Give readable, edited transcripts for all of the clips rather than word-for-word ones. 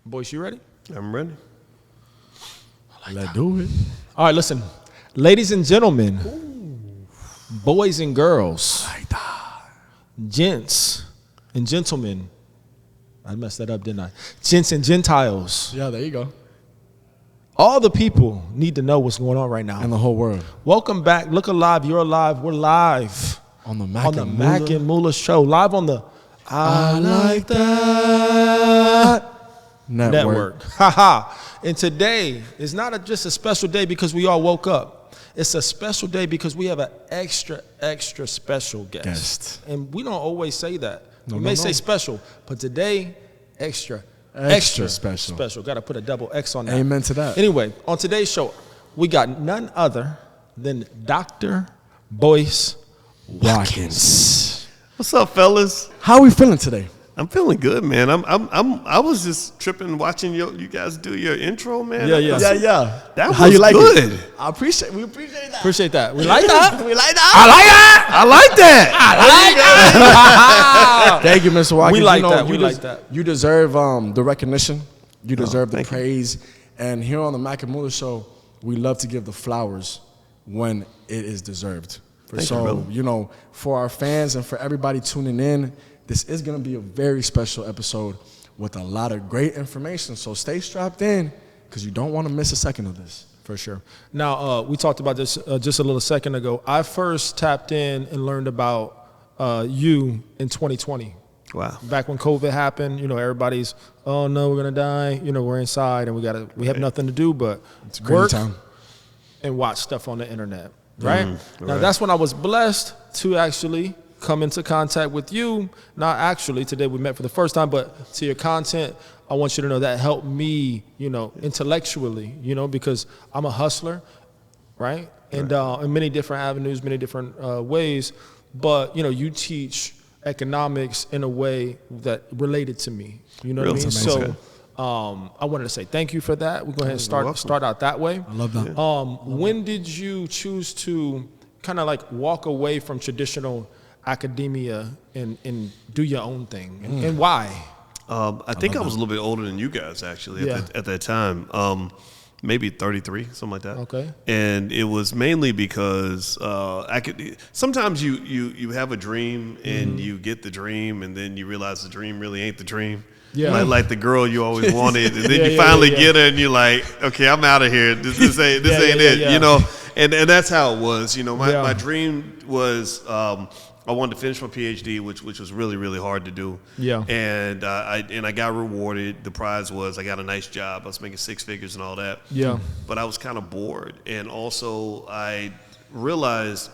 Boyce, you ready? I'm ready. Let's do it. All right, listen. Ladies and gentlemen, boys and girls, gents and gentlemen. I messed that up, didn't I? Gents and Gentiles. Yeah, there you go. All the people need to know what's going on right now. And the whole world. Welcome back. Look alive. You're alive. We're live. On the Mac and Mula show. Live on the I Like That Network. Haha. And today is not just a special day because we all woke up. It's a special day because we have an extra special guest. And we don't always say that. We may say special, but today, extra special. Got to put a double X on that. Amen to that. Anyway, on today's show, we got none other than Dr. Boyce Watkins. What's up, fellas? How are we feeling today? I'm feeling good, man. I was just tripping watching you guys do your intro, man. Yeah. That How was you like good. it? We appreciate that. Appreciate that. We like that. We like that. I like that. Thank you, Mr. Watkins. We like that. We like that. You deserve the recognition. You deserve the praise. And here on the Mac and Mula show, we love to give the flowers when it is deserved. For our fans and for everybody tuning in, this is going to be a very special episode with a lot of great information. So stay strapped in because you don't want to miss a second of this. For sure. Now, we talked about this just a little second ago. I first tapped in and learned about you in 2020. Wow. Back when COVID happened, everybody's, oh no, we're going to die. We're inside and we have nothing to do but It's a work crazy time. and watch stuff on the internet. Right? Now, right. that's when I was blessed to actually come into contact with you. Not actually, today we met for the first time, but to your content, I want you to know that helped me, intellectually, because I'm a hustler, right? And in many different avenues, many different ways. But, you teach economics in a way that related to me. You know what I mean? So I wanted to say thank you for that. We'll go ahead and start out that way. I love that. When did you choose to kind of like walk away from traditional academia and do your own thing, and why? I think I was a little bit older than you guys actually at that time. Maybe 33, something like that. Okay. And it was mainly because sometimes you have a dream and you get the dream and then you realize the dream really ain't the dream. Yeah. Like the girl you always wanted, and then you finally get her, and you're like, okay, I'm out of here. This ain't it, And that's how it was. My dream was I wanted to finish my PhD, which was really, really hard to do. Yeah. And I got rewarded. The prize was I got a nice job. I was making six figures and all that. Yeah. But I was kind of bored, and also I realized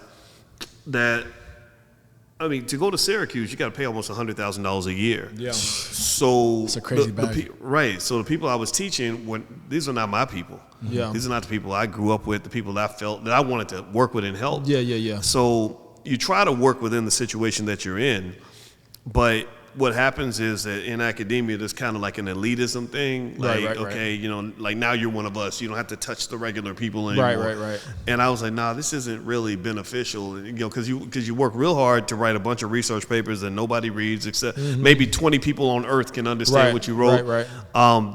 that. To go to Syracuse, you got to pay almost $100,000 a year. Yeah. So it's a crazy bag. Right. So the people I was teaching, these are not my people. Yeah. These are not the people I grew up with, the people that I felt that I wanted to work with and help. Yeah. So you try to work within the situation that you're in, but what happens is that in academia, there's kind of like an elitism thing. Like now you're one of us. You don't have to touch the regular people anymore. Right. And I was like, nah, this isn't really beneficial, because you work real hard to write a bunch of research papers that nobody reads except maybe 20 people on Earth can understand what you wrote. Right.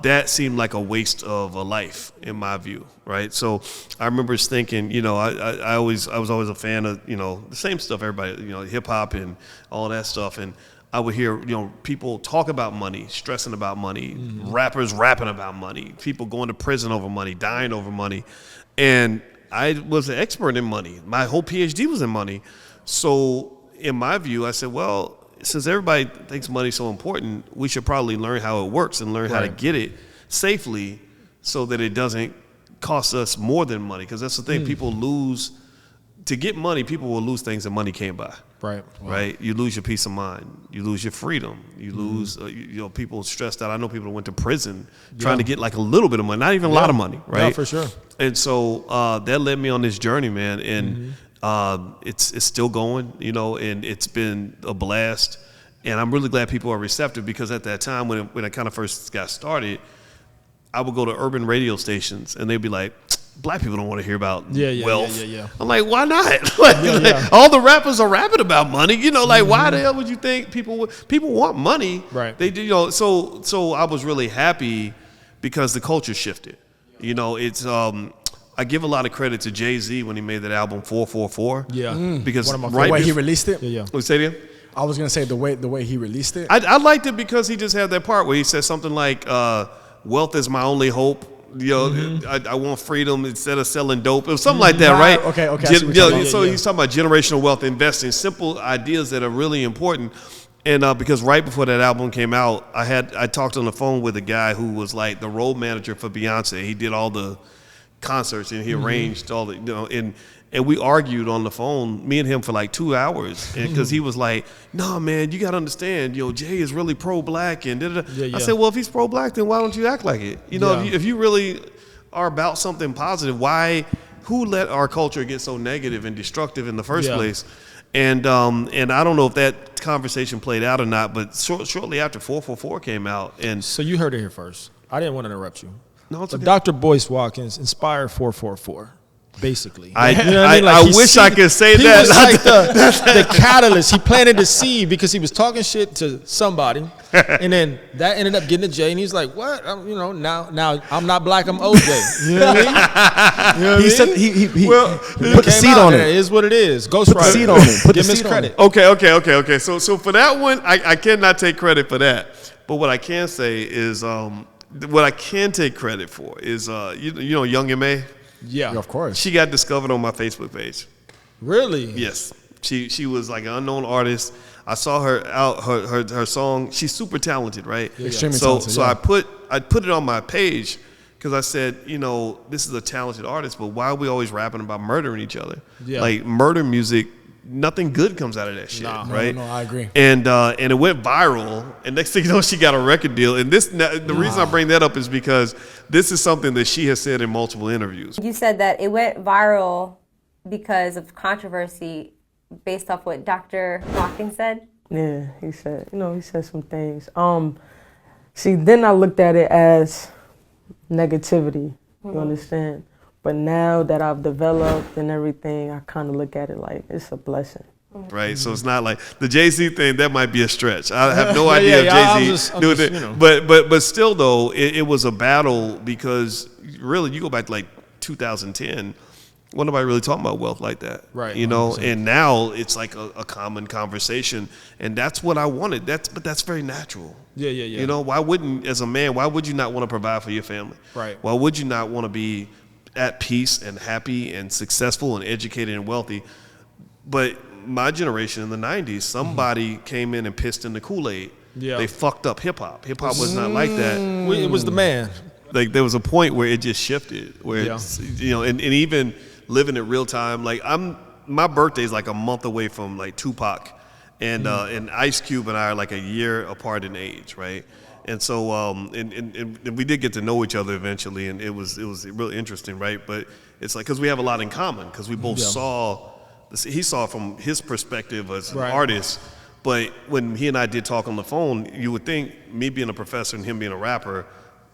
That seemed like a waste of a life in my view. Right. So I remember just thinking, I was always a fan of, the same stuff everybody, hip hop and all that stuff. And I would hear, people talk about money, stressing about money, rappers rapping about money, people going to prison over money, dying over money. And I was an expert in money. My whole PhD was in money. So in my view, I said, well, since everybody thinks money's so important, we should probably learn how it works and learn how to get it safely so that it doesn't cost us more than money. Because that's the thing, people lose. To get money, people will lose things that money can't buy. Right. Right. You lose your peace of mind. You lose your freedom. You lose. People stressed out. I know people that went to prison trying to get like a little bit of money, not even a lot of money. Right. Yeah, for sure. And so that led me on this journey, man. And it's still going. And it's been a blast. And I'm really glad people are receptive, because at that time when I kind of first got started, I would go to urban radio stations and they'd be like, black people don't want to hear about wealth. Yeah. I'm like, why not? All the rappers are rapping about money. Why the hell would you think people want money? Right. They do. So I was really happy because the culture shifted. You know, it's I give a lot of credit to Jay-Z when he made that album 444. Yeah. Because the way he released it. Yeah. What, say it again? I was gonna say the way he released it. I liked it because he just had that part where he said something like, "Wealth is my only hope." You know, I want freedom instead of selling dope. It was something like that, right? Okay. So he's talking about generational wealth, investing, simple ideas that are really important. And because right before that album came out, I talked on the phone with a guy who was like the road manager for Beyonce. He did all the concerts and he arranged all the, you know, and we argued on the phone, me and him, for like 2 hours, because he was like, "No, man, you got to understand, you know, Jay is really pro-black," and I said, "Well, if he's pro-black, then why don't you act like it? You know, if you really are about something positive, who let our culture get so negative and destructive in the first place?" And I don't know if that conversation played out or not, but shortly after 444 came out, and So you heard it here first. I didn't want to interrupt you. no, it's But okay. Dr. Boyce Watkins inspired 444, basically. I He wish I could say he that. was like the catalyst. He planted the seed because he was talking shit to somebody, and then that ended up getting to Jay, and he's like, "What? Now I'm not black. I'm OJ." You know what I mean? You know what He I said mean? he He put the came seed out, on and it. It is what it is. Ghostwriter. Put the seed on it. Put Give the him his seed on credit. it. Okay. So for that one, I cannot take credit for that. But what I can say is, what I can take credit for is, you know, Young M.A. Yeah. Of course. She got discovered on my Facebook page. Really? Yes. She was like an unknown artist. I saw her out her song. She's super talented, right? Extremely so talented, so yeah. I put it on my page because I said, you know, this is a talented artist, but why are we always rapping about murdering each other? Yeah. Like murder music, nothing good comes out of that shit, right? No, I agree. And it went viral, and next thing you know, she got a record deal. And the reason I bring that up is because this is something that she has said in multiple interviews. You said that it went viral because of controversy based off what Dr. Watkins said. Yeah, he said some things. See, then I looked at it as negativity, you understand? But now that I've developed and everything, I kind of look at it like it's a blessing. Right, so it's not like the Jay-Z thing. That might be a stretch. I have no idea if Jay-Z doing it, you know. but still though, it was a battle because really, you go back to like 2010. Wasn't nobody really talking about wealth like that, Right, You know, 100%. and now it's like a common conversation, and that's what I wanted. But that's very natural. Yeah. You know, why wouldn't, as a man, why would you not want to provide for your family? Right. Why would you not want to be at peace and happy and successful and educated and wealthy? But my generation in the 90s, somebody came in and pissed in the Kool-Aid. Yeah. They fucked up hip-hop. Hip-hop was not like that. It was the man. Like there was a point where it just shifted, where Yeah. it's, you know, and even living in real time. Like my birthday's like a month away from like Tupac, and Ice Cube and I are like a year apart in age, right? And so and we did get to know each other eventually, and it was really interesting, right? But it's like because we have a lot in common because we both saw. He saw from his perspective as an artist, but when he and I did talk on the phone, you would think me being a professor and him being a rapper,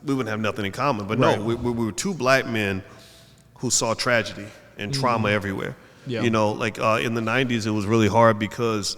we wouldn't have nothing in common. But no, we were two black men who saw tragedy and trauma everywhere. Yeah. You know, like in the 90s, it was really hard because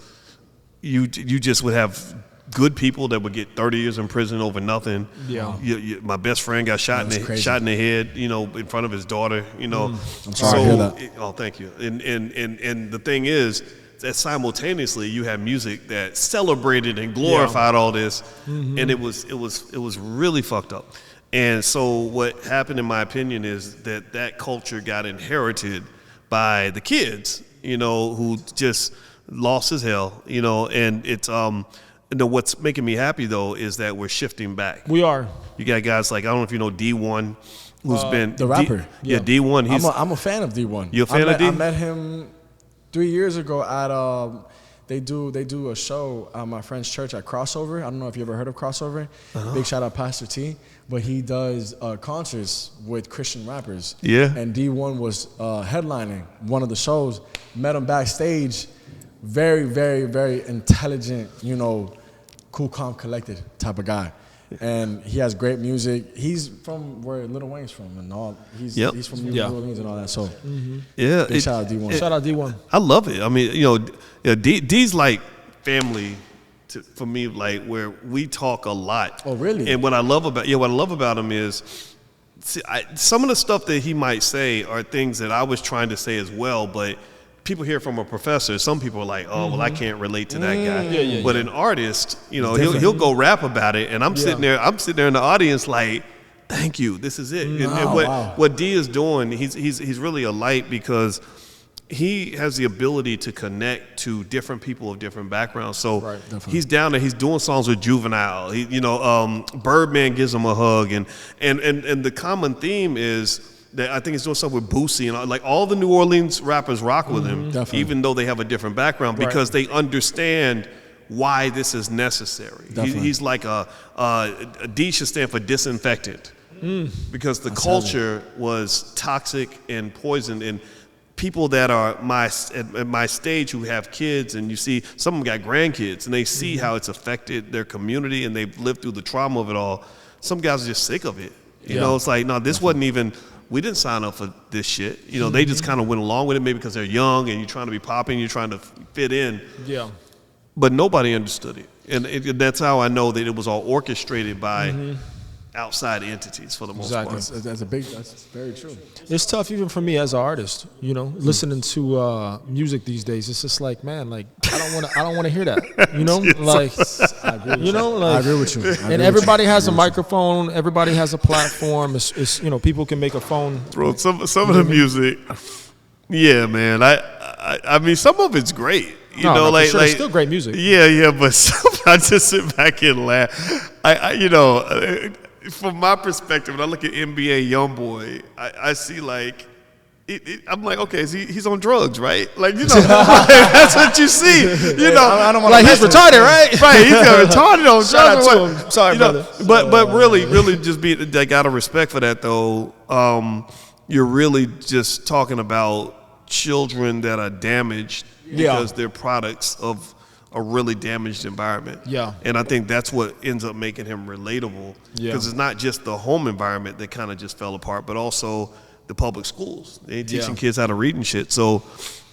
you just would have good people that would get 30 years in prison over nothing. Yeah. My best friend got shot in the head, you know, in front of his daughter, you know. I'm sorry to hear that. Oh, thank you. And the thing is that simultaneously you have music that celebrated and glorified all this, and it was really fucked up. And so what happened, in my opinion, is that culture got inherited by the kids, you know, who just lost as hell, you know. And it's what's making me happy though is that we're shifting back. We are. You got guys like, I don't know if you know D1, who's been the rapper. D1. I'm a fan of D1. You a fan of D? I met him 3 years ago at they do a show at my friend's church at Crossover. I don't know if you ever heard of Crossover. Big shout out Pastor T. But he does concerts with Christian rappers. Yeah. And D1 was headlining one of the shows. Met him backstage. Very, very, very intelligent, you know, cool, calm, collected type of guy. And he has great music. He's from where Lil Wayne's from and all. He's from New Orleans and all that. So big shout out D1. Shout out D1. I love it. I mean, you know, D's like family for me, like where we talk a lot. Oh, really? And what I love about him is, some of the stuff that he might say are things that I was trying to say as well, but people hear from a professor. Some people are like, oh, well, I can't relate to that guy. But an artist, he'll go rap about it, and I'm sitting there in the audience like, thank you, this is it. And what D is doing, he's really a light because he has the ability to connect to different people of different backgrounds. So he's down there. He's doing songs with Juvenile. Birdman gives him a hug, and the common theme is that I think he's doing something with Boosie and like all the New Orleans rappers rock with him, even though they have a different background because they understand why this is necessary. He's like a D should stand for disinfectant because the culture was toxic and poisoned and. People that are at my stage who have kids and you see some of them got grandkids and they see how it's affected their community and they've lived through the trauma of it all. Some guys are just sick of it. You know, it's like, no, this wasn't even, we didn't sign up for this shit. They just kind of went along with it maybe because they're young and you're trying to be popping, you're trying to fit in. Yeah. But nobody understood it. And that's how I know that it was all orchestrated by outside entities for the most part. That's very true. It's tough even for me as an artist, listening to music these days. It's just like, man, like I don't want to hear that, like, I agree with you. And everybody has a microphone. Everybody has a platform. It's people can make a phone. Bro, some of the music, yeah, man. I mean, some of it's great. It's still great music. Yeah, but I just sit back and laugh. From my perspective, when I look at NBA YoungBoy, I see like, I'm like, okay, he's on drugs, right? Like, that's what you see. I don't want like he's retarded, right? Right, he's got retarded on drugs. Shout out to him. Sorry, brother. But really just be like, out of respect for that though, you're really just talking about children that are damaged because they're products of a really damaged environment. Yeah. And I think that's what ends up making him relatable. Because it's not just the home environment that kind of just fell apart, but also the public schools. They ain't teaching kids how to read and shit. So,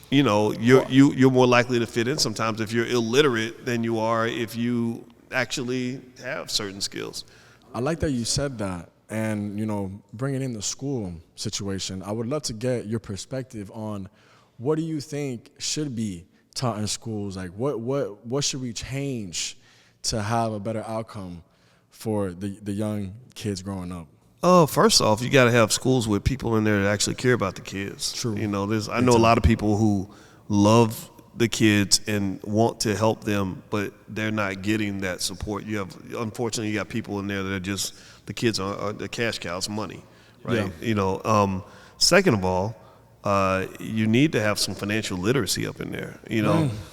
you're more likely to fit in sometimes if you're illiterate than you are if you actually have certain skills. I like that you said that. And, bringing in the school situation, I would love to get your perspective on what do you think should be taught in schools? Like what should we change to have a better outcome for the young kids growing up? Oh, first off, you got to have schools with people in there that actually care about the kids. True. I know a lot of people who love the kids and want to help them, but they're not getting that support. Unfortunately, you got people in there that are just, the kids are the cash cows, money, right? Yeah. Second of all, you need to have some financial literacy up in there.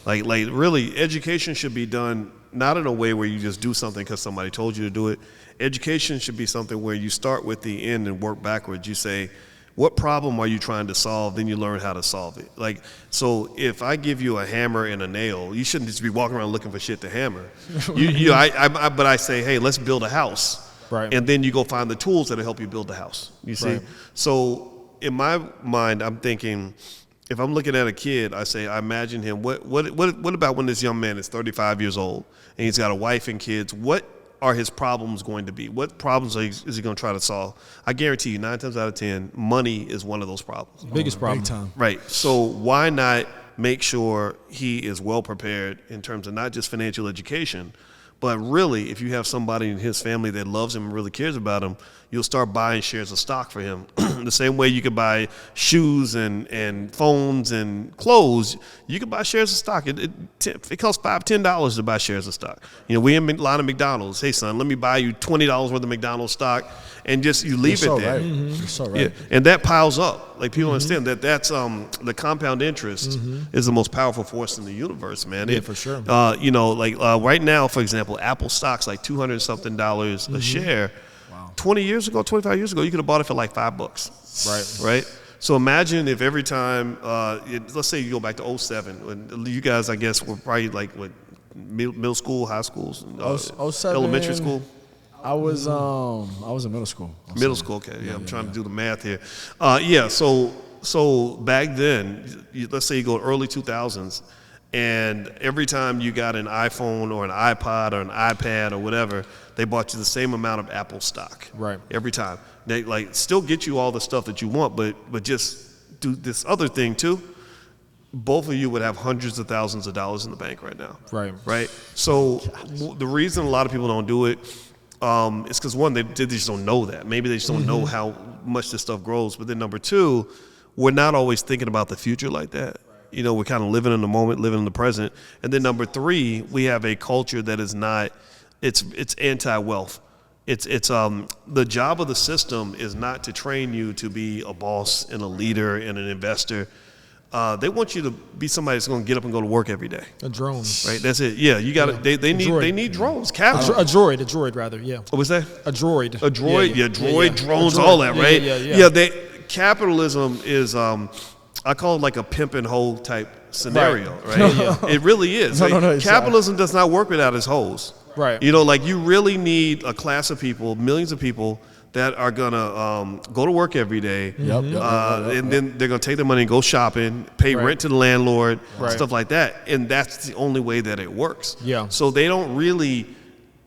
Like really, education should be done not in a way where you just do something because somebody told you to do it. Education should be something where you start with the end and work backwards. You say, what problem are you trying to solve? Then you learn how to solve it. Like, so if I give you a hammer and a nail, you shouldn't just be walking around looking for shit to hammer. But I say, hey, let's build a house. Right. And then you go find the tools that'll help you build the house. You see? Right. So in my mind, I'm thinking, if I'm looking at a kid, I imagine him, what about when this young man is 35 years old and he's got a wife and kids? What are his problems going to be? What problems is he going to try to solve? I guarantee you 9 times out of 10, money is one of those problems. Biggest problem. Big time. Right. So why not make sure he is well prepared in terms of not just financial education, but really, if you have somebody in his family that loves him and really cares about him, you'll start buying shares of stock for him. The same way you could buy shoes and phones and clothes, you can buy shares of stock. It costs $5-10 to buy shares of stock. We in line of McDonald's. Hey, son, let me buy you $20 worth of McDonald's stock, and just you leave it there. Right. You're so right. Yeah. And that piles up. Like people understand that's the compound interest is the most powerful force in the universe, man. Yeah, for sure. Right now, for example, Apple stock's like $200-something a share. 20 years ago, 25 years ago, you could have bought it for like $5. Right? So imagine if every time, let's say you go back to 2007, when you guys, I guess, were probably like what, middle school, high schools, 07, elementary school. I was in middle school. Middle school, okay. Yeah, I'm trying to do the math here. So back then, let's say you go early 2000s, And every time you got an iPhone or an iPod or an iPad or whatever, they bought you the same amount of Apple stock. Right. Every time. They like still get you all the stuff that you want, but just do this other thing too. Both of you would have hundreds of thousands of dollars in the bank right now. Right. Right. So the reason a lot of people don't do it is because one, they just don't know that. Maybe they just don't know how much this stuff grows. But then number two, we're not always thinking about the future like that. You know, we're kind of living in the moment, living in the present. And then number three, we have a culture that is not, it's anti-wealth. It's the job of the system is not to train you to be a boss and a leader and an investor. They want you to be somebody that's going to get up and go to work every day. A drone. Right, that's it. Yeah, you got to. They need drones. Capital. A droid rather. Yeah. What was that? A droid. A droid. Yeah, droid, yeah. drones, Droid. all that. Right. Yeah. Capitalism is. I call it like a pimp and hoe type scenario, right? Yeah. It really is. No, Capitalism does not work without its hoes. Right. You know, like you really need a class of people, millions of people that are gonna go to work every day, and then they're gonna take their money and go shopping, pay rent to the landlord, stuff like that, and that's the only way that it works. Yeah. So they don't really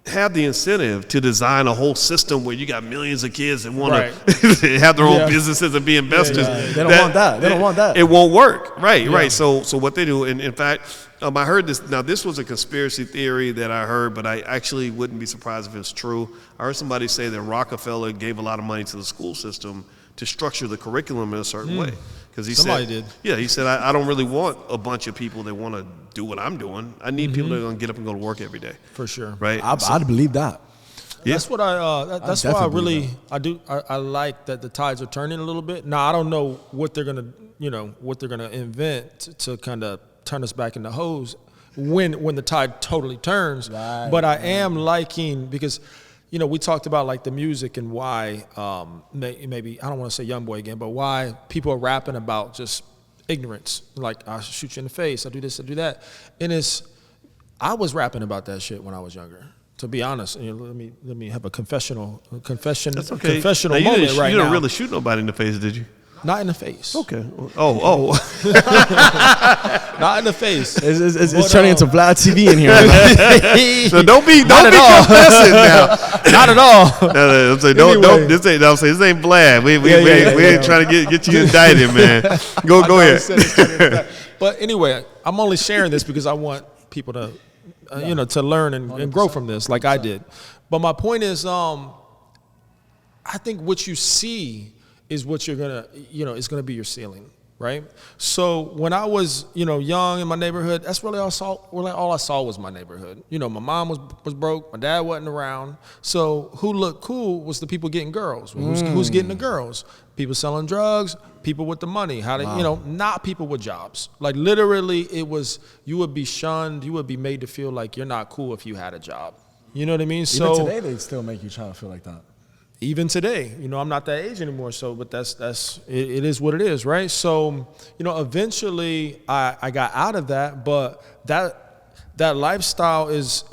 have the incentive to design a whole system where you got millions of kids that want to have their own businesses and be investors. They don't want that. They don't want that. It won't work. Right. So what they do, and in fact, I heard this. Now, this was a conspiracy theory that I heard, but I actually wouldn't be surprised if it's true. I heard somebody say that Rockefeller gave a lot of money to the school system to structure the curriculum in a certain way. Because Somebody did. Yeah, he said, I don't really want a bunch of people that want to do what I'm doing. I need people that are going to get up and go to work every day. For sure. Right? I'd believe that. Yeah. That's what that's why I like that the tides are turning a little bit. Now I don't know what they're gonna invent to kind of turn us back into hoes when the tide totally turns. Right. But I am liking, because we talked about like the music and why maybe I don't want to say young boy again, but why people are rapping about just ignorance. Like, I shoot you in the face, I do this, I do that, and I was rapping about that shit when I was younger. To be honest, let me have a confession. That's okay. Confessional now, moment right now. You didn't really shoot nobody in the face, did you? Not in the face. Okay. Oh. Not in the face. It's turning into Vlad TV in here. So don't be confessing now. Not at all. No, I'm saying, don't. This ain't Vlad. We ain't trying to get you indicted, man. Go ahead. But anyway, I'm only sharing this because I want people to, to learn and grow from this, like I did. But my point is, I think what you see is what you're gonna, is gonna be your ceiling, right? So when I was, young in my neighborhood, that's really all I saw was my neighborhood. My mom was broke, my dad wasn't around. So who looked cool was the people getting girls. Who's getting the girls? People selling drugs, people with the money. Not people with jobs. Like literally, it was, you would be shunned, you would be made to feel like you're not cool if you had a job. You know what I mean? Even today, they still make you try to feel like that. Even today, I'm not that age anymore. So, but it is what it is, right? So, eventually I got out of that, but that lifestyle is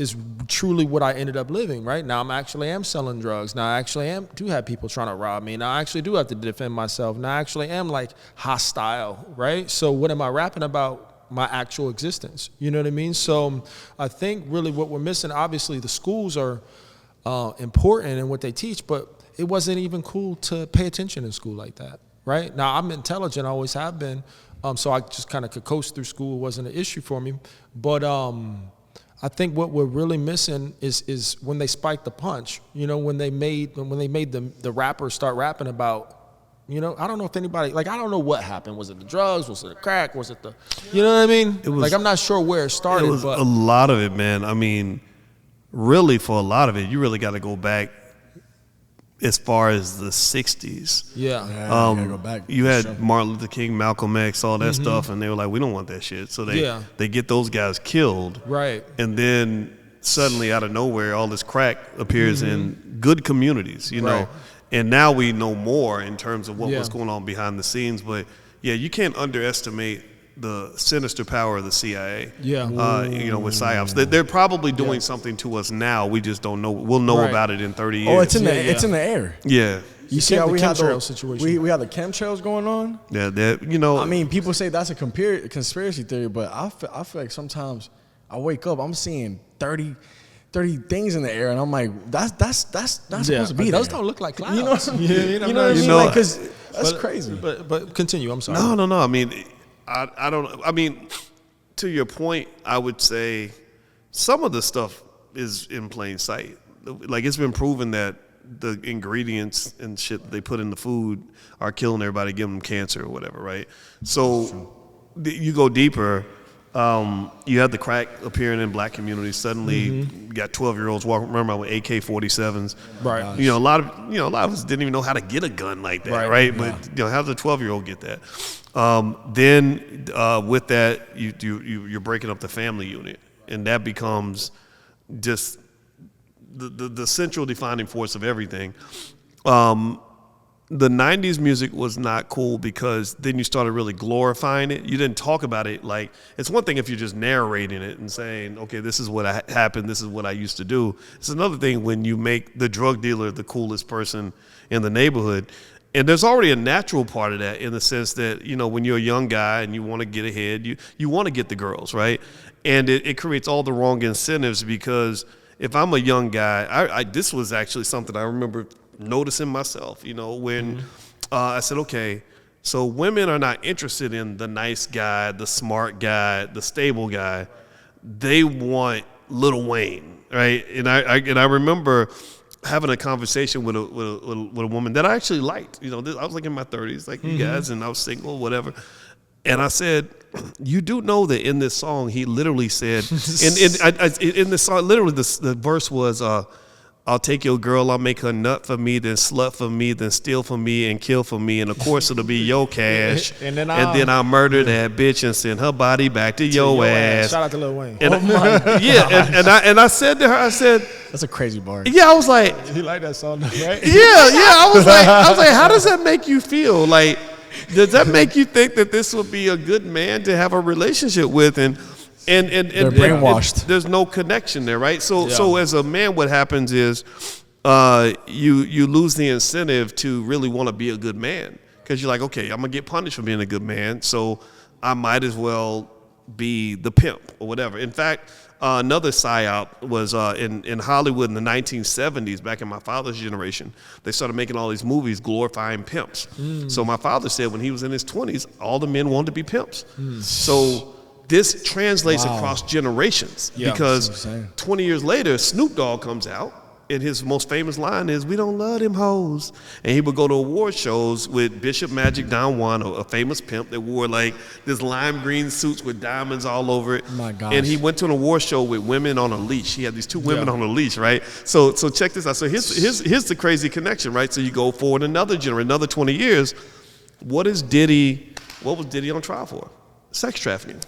truly what I ended up living, right? Now I actually am selling drugs. Now I actually do have people trying to rob me. Now I actually do have to defend myself. Now I actually am like hostile, right? So what am I rapping about? My actual existence. You know what I mean? So I think really what we're missing, obviously the schools are important in what they teach, but it wasn't even cool to pay attention in school like that, right? Now, I'm intelligent, I always have been, so I just kind of could coast through school. It wasn't an issue for me. But I think what we're really missing is when they spiked the punch, when they made the rappers start rapping about, I don't know if anybody, I don't know what happened. Was it the drugs? Was it the crack? Was it the, you know what I mean? I'm not sure where it started. It was a lot of it, man. I mean, really, for a lot of it, you really got to go back as far as the 60s. Yeah. You gotta go back. You had Martin Luther King, Malcolm X, all that stuff, and they were like, we don't want that shit. So they get those guys killed. Right. And then suddenly out of nowhere, all this crack appears in good communities, you know. And now we know more in terms of what was going on behind the scenes. But, yeah, you can't underestimate the sinister power of the CIA. Yeah. With PSYOPs. They're probably doing something to us now. We just don't know. We'll know about it in 30 years. Oh, it's in the air. Yeah. You see how the we had chemtrail situation. we had the chemtrails going on. Yeah, that you know. I mean, people say that's a conspiracy theory, but I feel like sometimes I wake up, I'm seeing 30 things in the air, and I'm like, that's not supposed to be those there. don't look like clouds. You know what I mean? Yeah, you know what I mean? know, Like, 'cause that's but, crazy. But continue. I'm sorry. No. I mean, I don't. I mean, to your point, I would say some of the stuff is in plain sight. Like, it's been proven that the ingredients and shit they put in the food are killing everybody, giving them cancer or whatever, right? So you go deeper. You had the crack appearing in black communities. Suddenly, you got 12-year-olds walking around with AK-47s. Right. You know, a lot of us didn't even know how to get a gun like that, right? But you know, how does a 12-year-old get that? Then with that, you're breaking up the family unit, and that becomes just the central defining force of everything. The 90s music was not cool because then you started really glorifying it. You didn't talk about it like, it's one thing if you're just narrating it and saying, okay, this is what happened, this is what I used to do. It's another thing when you make the drug dealer the coolest person in the neighborhood. And there's already a natural part of that in the sense that, you know, when you're a young guy and you want to get ahead, you want to get the girls, right? And it creates all the wrong incentives because if I'm a young guy, this was actually something I remember noticing myself, you know, when I said, okay, so women are not interested in the nice guy, the smart guy, the stable guy. They want Lil Wayne, right? And I remember having a conversation with a woman that I actually liked. You know, I was like in my 30s, like you guys, and I was single, whatever. And I said, you do know that in this song, he literally said, in this song, literally the verse was, I'll take your girl, I'll make her nut for me, then slut for me, then steal for me, and kill for me. And of course, it'll be your cash. and then I'll murder that bitch and send her body back to your ass. Shout out to Lil Wayne. And I said to her, I said, that's a crazy bar. Yeah, I was like, You like that song, right? yeah. I was like, how does that make you feel? Like, does that make you think that this would be a good man to have a relationship with? And they're brainwashed. There's no connection there, right? So as a man, what happens is you lose the incentive to really want to be a good man because you're like, okay, I'm gonna get punished for being a good man, so I might as well be the pimp or whatever. In fact, another psyop was in Hollywood in the 1970s, back in my father's generation. They started making all these movies glorifying pimps. So my father said when he was in his 20s, all the men wanted to be pimps. So this translates across generations because 20 years later, Snoop Dogg comes out and his most famous line is, "We don't love them hoes." And he would go to award shows with Bishop Magic Don Juan, a famous pimp that wore like this lime green suits with diamonds all over it. My gosh. And he went to an award show with women on a leash. He had these two women on a leash, right? So check this out. So here's the crazy connection, right? So you go forward another 20 years. What was Diddy on trial for? Sex trafficking.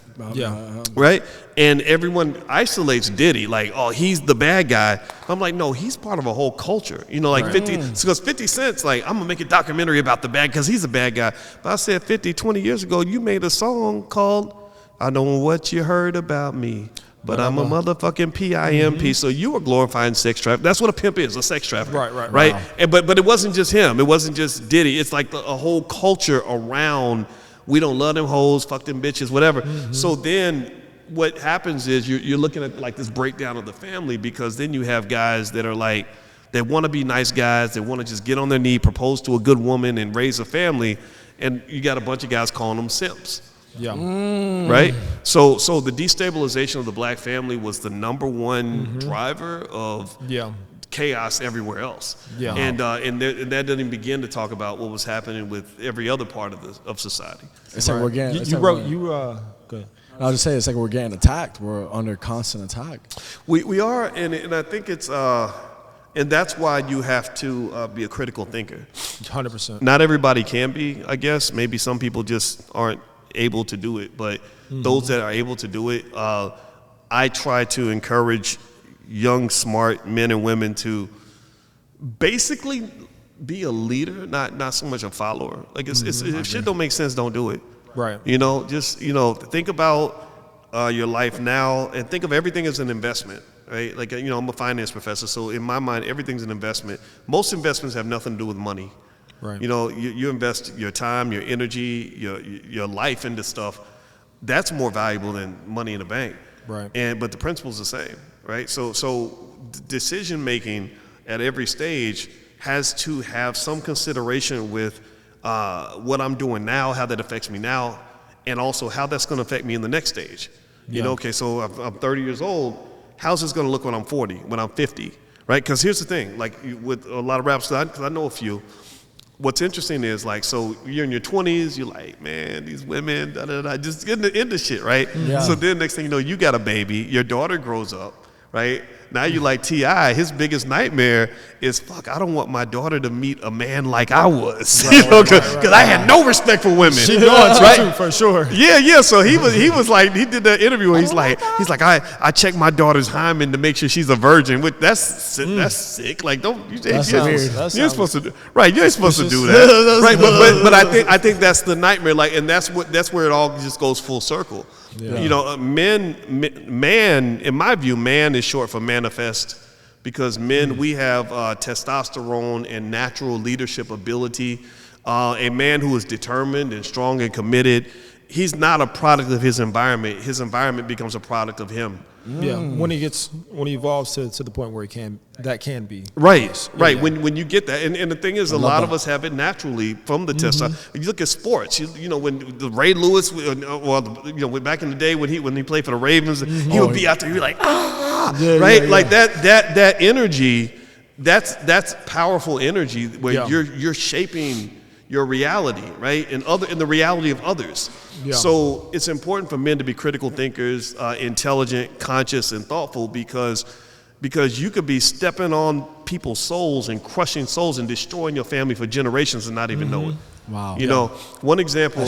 Right? And everyone isolates Diddy, like, oh, he's the bad guy. I'm like, no, he's part of a whole culture. You know, like 50, because 50 Cent's like, I'm gonna make a documentary about the bad, because he's a bad guy. But I said 20 years ago, you made a song called I Know What You Heard About Me, but I'm a motherfucking PIMP. So you are glorifying sex trafficking. That's what a pimp is, a sex trafficker. Right? Wow. And, but it wasn't just him. It wasn't just Diddy. It's like a whole culture around, we don't love them hoes, fuck them bitches, whatever. So then what happens is you're looking at like this breakdown of the family, because then you have guys that are like, they want to be nice guys, they want to just get on their knee, propose to a good woman and raise a family, and you got a bunch of guys calling them simps. Right? So the destabilization of the black family was the number one driver of chaos everywhere else. And that didn't even begin to talk about what was happening with every other part of society. It's like we're getting. Good. I was just saying, it's like we're getting attacked. We're under constant attack. We are, and I think it's, and that's why you have to be a critical thinker. 100%. Not everybody can be, I guess. Maybe some people just aren't able to do it, but those that are able to do it, I try to encourage young, smart men and women to basically be a leader, not so much a follower. Like if shit don't make sense, don't do it. Right. You know, just, think about your life now and think of everything as an investment, right? Like, I'm a finance professor, so in my mind, everything's an investment. Most investments have nothing to do with money. Right. You know, you invest your time, your energy, your life into stuff. That's more valuable than money in the bank. Right. But the principle's the same, right? So decision making at every stage has to have some consideration with what I'm doing now, how that affects me now, and also how that's going to affect me in the next stage. You know, okay, so I'm 30 years old. How's this going to look when I'm 40, when I'm 50, right? Because here's the thing, like with a lot of rappers, because I know a few, what's interesting is like, so you're in your 20s, you're like, man, these women, just get into shit, right? Yeah. So then next thing you know, you got a baby, your daughter grows up, right? Now you like T.I., his biggest nightmare is, fuck, I don't want my daughter to meet a man like I was, you know, because I had no respect for women. She going to too, for sure. Yeah. So he was like, he did that interview where he's like, I check my daughter's hymen to make sure she's a virgin. Which that's sick. Like, don't you ain't supposed to do right? You ain't supposed to do that, right? But I think that's the nightmare. Like, and that's where it all just goes full circle. Yeah. You know, man, in my view, man is short for manifest, because men, we have testosterone and natural leadership ability. A man who is determined and strong and committed, he's not a product of his environment. His environment becomes a product of him. Yeah, when he evolves to the point where that can be. Right. Yeah. When you get that, and the thing is, a lot of us have it naturally from the testosterone. You look at sports, you know, when the Ray Lewis, back in the day when he played for the Ravens, he would be out there, you're like, right? Like that energy, that's powerful energy where you're shaping your reality, right? And the reality of others. Yeah. So it's important for men to be critical thinkers, intelligent, conscious, and thoughtful, because you could be stepping on people's souls and crushing souls and destroying your family for generations and not even know it. Wow. You know, one example,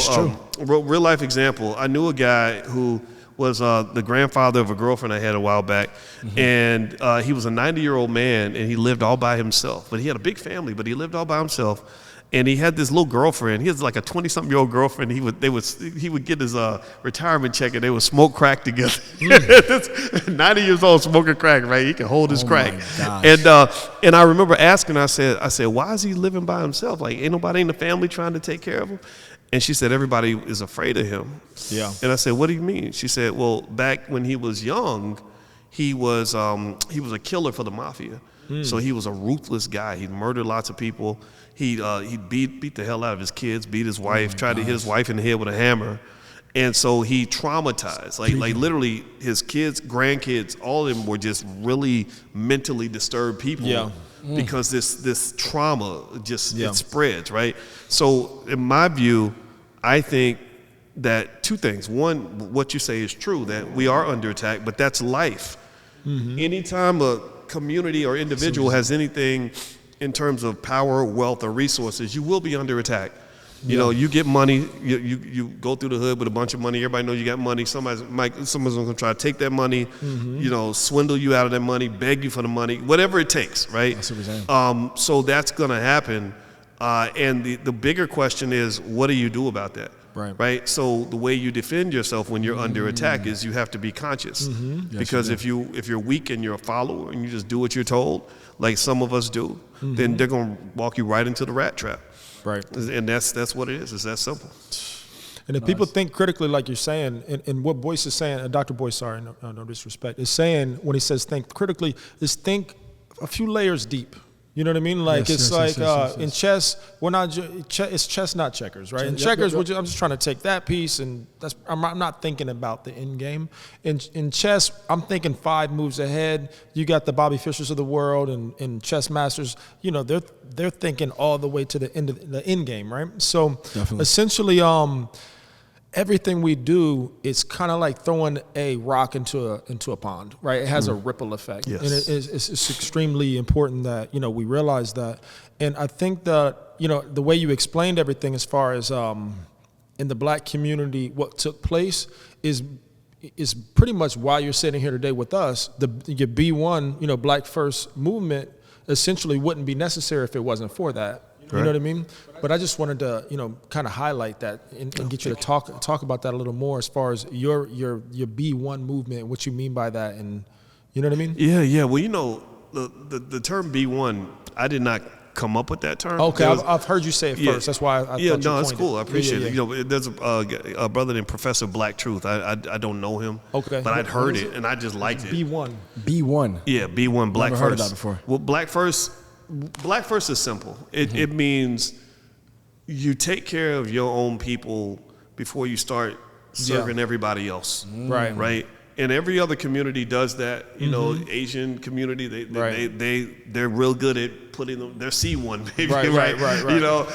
real life example, I knew a guy who was the grandfather of a girlfriend I had a while back, and he was a 90-year-old man, and he lived all by himself. But he had a big family, but he lived all by himself. And he had this little girlfriend. He has like a 20-something-year-old girlfriend. He would get his retirement check, and they would smoke crack together. 90 years old, smoking crack, right? He can hold his crack. And I remember asking, I said, why is he living by himself? Like, ain't nobody in the family trying to take care of him? And she said, everybody is afraid of him. Yeah. And I said, what do you mean? She said, well, back when he was young, he was a killer for the mafia. So he was a ruthless guy. He murdered lots of people. He beat the hell out of his kids, beat his wife, tried to hit his wife in the head with a hammer. And so he traumatized, like literally his kids, grandkids, all of them were just really mentally disturbed people because this trauma it spreads, right? So in my view, I think that two things. One, what you say is true, that we are under attack, but that's life. Anytime a community or individual has anything in terms of power, wealth, or resources, you will be under attack. You know, you get money, you go through the hood with a bunch of money, everybody knows you got money, someone's gonna try to take that money, you know, swindle you out of that money, beg you for the money, whatever it takes, right? That's what we're saying. So that's gonna happen. And the bigger question is, what do you do about that? Right. So the way you defend yourself when you're under attack is you have to be conscious. Because if you're weak and you're a follower and you just do what you're told, like some of us do, then they're gonna walk you right into the rat trap. Right. And that's what it is. It's that simple. And if people think critically, like you're saying, and what Boyce is saying, Dr. Boyce, sorry, no disrespect, is saying when he says think critically, is think a few layers deep. You know what I mean? Like in chess, we're not. It's chess, not checkers, right? In checkers, I'm just trying to take that piece, and I'm not thinking about the end game. In chess, I'm thinking 5 moves ahead. You got the Bobby Fishers of the world, and chess masters. You know, they're thinking all the way to the end game, right? So essentially, everything we do is kind of like throwing a rock into a pond, right? It has a ripple effect, and it's extremely important that we realize that. And I think that the way you explained everything as far as in the Black community, what took place is pretty much why you're sitting here today with us. Your B1, Black First movement, essentially wouldn't be necessary if it wasn't for that. You know what I mean? But I just wanted to, kind of highlight that and get you to talk about that a little more as far as your B1 movement and what you mean by that, and you know what I mean? Yeah. Well, the term B1, I did not come up with that term. Okay, I've heard you say it first. That's why I thought you coined it's cool. I appreciate it. Yeah. You know, there's a brother named Professor Black Truth. I don't know him. Okay. But I'd heard it and I just liked it. B1. B1. Yeah, B1 Black Never First. heard of that before. Well, Black First is simple. It means you take care of your own people before you start serving everybody else. Right. And every other community does that. You know, Asian community, they're real good at putting them. They're C1, baby. Right. You know,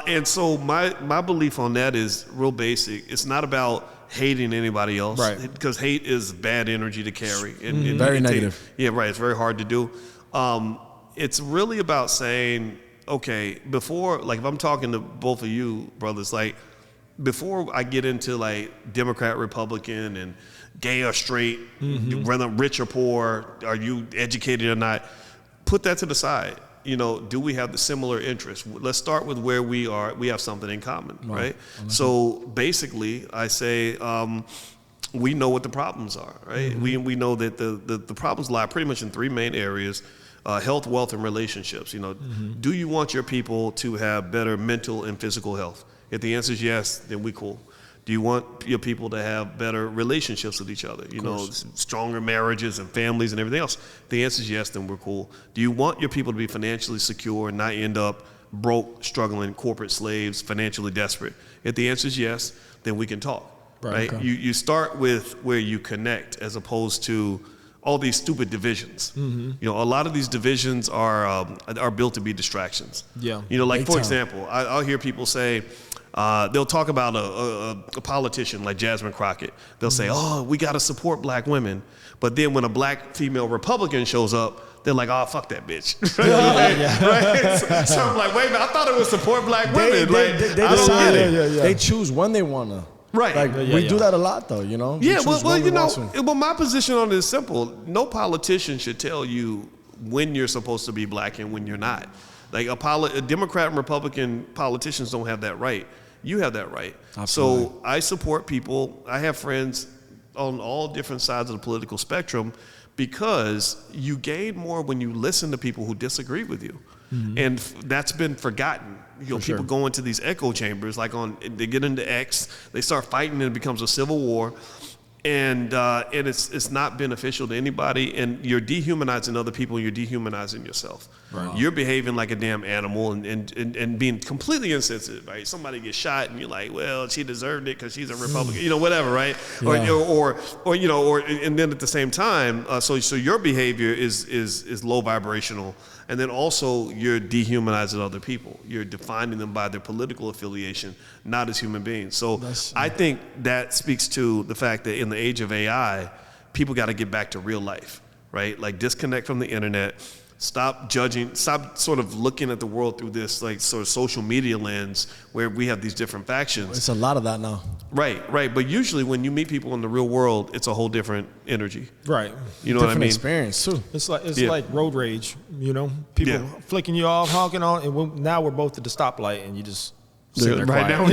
and so my belief on that is real basic. It's not about hating anybody else, because hate is bad energy to carry. Very negative. It's very hard to do. It's really about saying, okay, before, like if I'm talking to both of you brothers, like before I get into like Democrat, Republican, and gay or straight, whether rich or poor, are you educated or not, put that to the side. You know, do we have the similar interests? Let's start with where we are. We have something in common, right? So basically, I say we know what the problems are, right? We know that the problems lie pretty much in three main areas: health, wealth, and relationships. You know, do you want your people to have better mental and physical health? If the answer is yes, then we cool. Do you want your people to have better relationships with each other? You know, stronger marriages and families and everything else? If the answer is yes, then we're cool. Do you want your people to be financially secure and not end up broke, struggling, corporate slaves, financially desperate? If the answer is yes, then we can talk, right? Okay. You start with where you connect as opposed to all these stupid divisions. You know, a lot of these divisions are built to be distractions. Yeah. You know, like for example, I'll hear people say, they'll talk about a politician like Jasmine Crockett. They'll say, oh, we got to support black women. But then when a black female Republican shows up, they're like, oh, fuck that bitch. Right? So I'm like, wait a minute, I thought it was support black women. They decide They choose when they want to. Right. Like, we do that a lot, though, you know? Yeah, well, you know, my position on it is simple. No politician should tell you when you're supposed to be black and when you're not. Like a Democrat and Republican politicians don't have that right. You have that right. Absolutely. So I support people. I have friends on all different sides of the political spectrum, because you gain more when you listen to people who disagree with you. And that's been forgotten. You know, people go into these echo chambers, like they get into X, they start fighting, and it becomes a civil war. And it's not beneficial to anybody, and you're dehumanizing other people, and you're dehumanizing yourself. Right. You're behaving like a damn animal and being completely insensitive, right? Somebody gets shot, and you're like, well, she deserved it because she's a Republican, you know, whatever, right? Yeah. Or you know, and then at the same time, so your behavior is low vibrational. And then also you're dehumanizing other people. You're defining them by their political affiliation, not as human beings. So I think that speaks to the fact that in the age of AI, people got to get back to real life, right? Like disconnect from the internet, stop judging, stop sort of looking at the world through this like sort of social media lens where we have these different factions. It's a lot of that now. Right. But usually when you meet people in the real world, it's a whole different energy. Right. You know what I mean? Experience too. It's like road rage, you know? People flicking you off, honking on, and now we're both at the stoplight and you just sit there right quiet. now.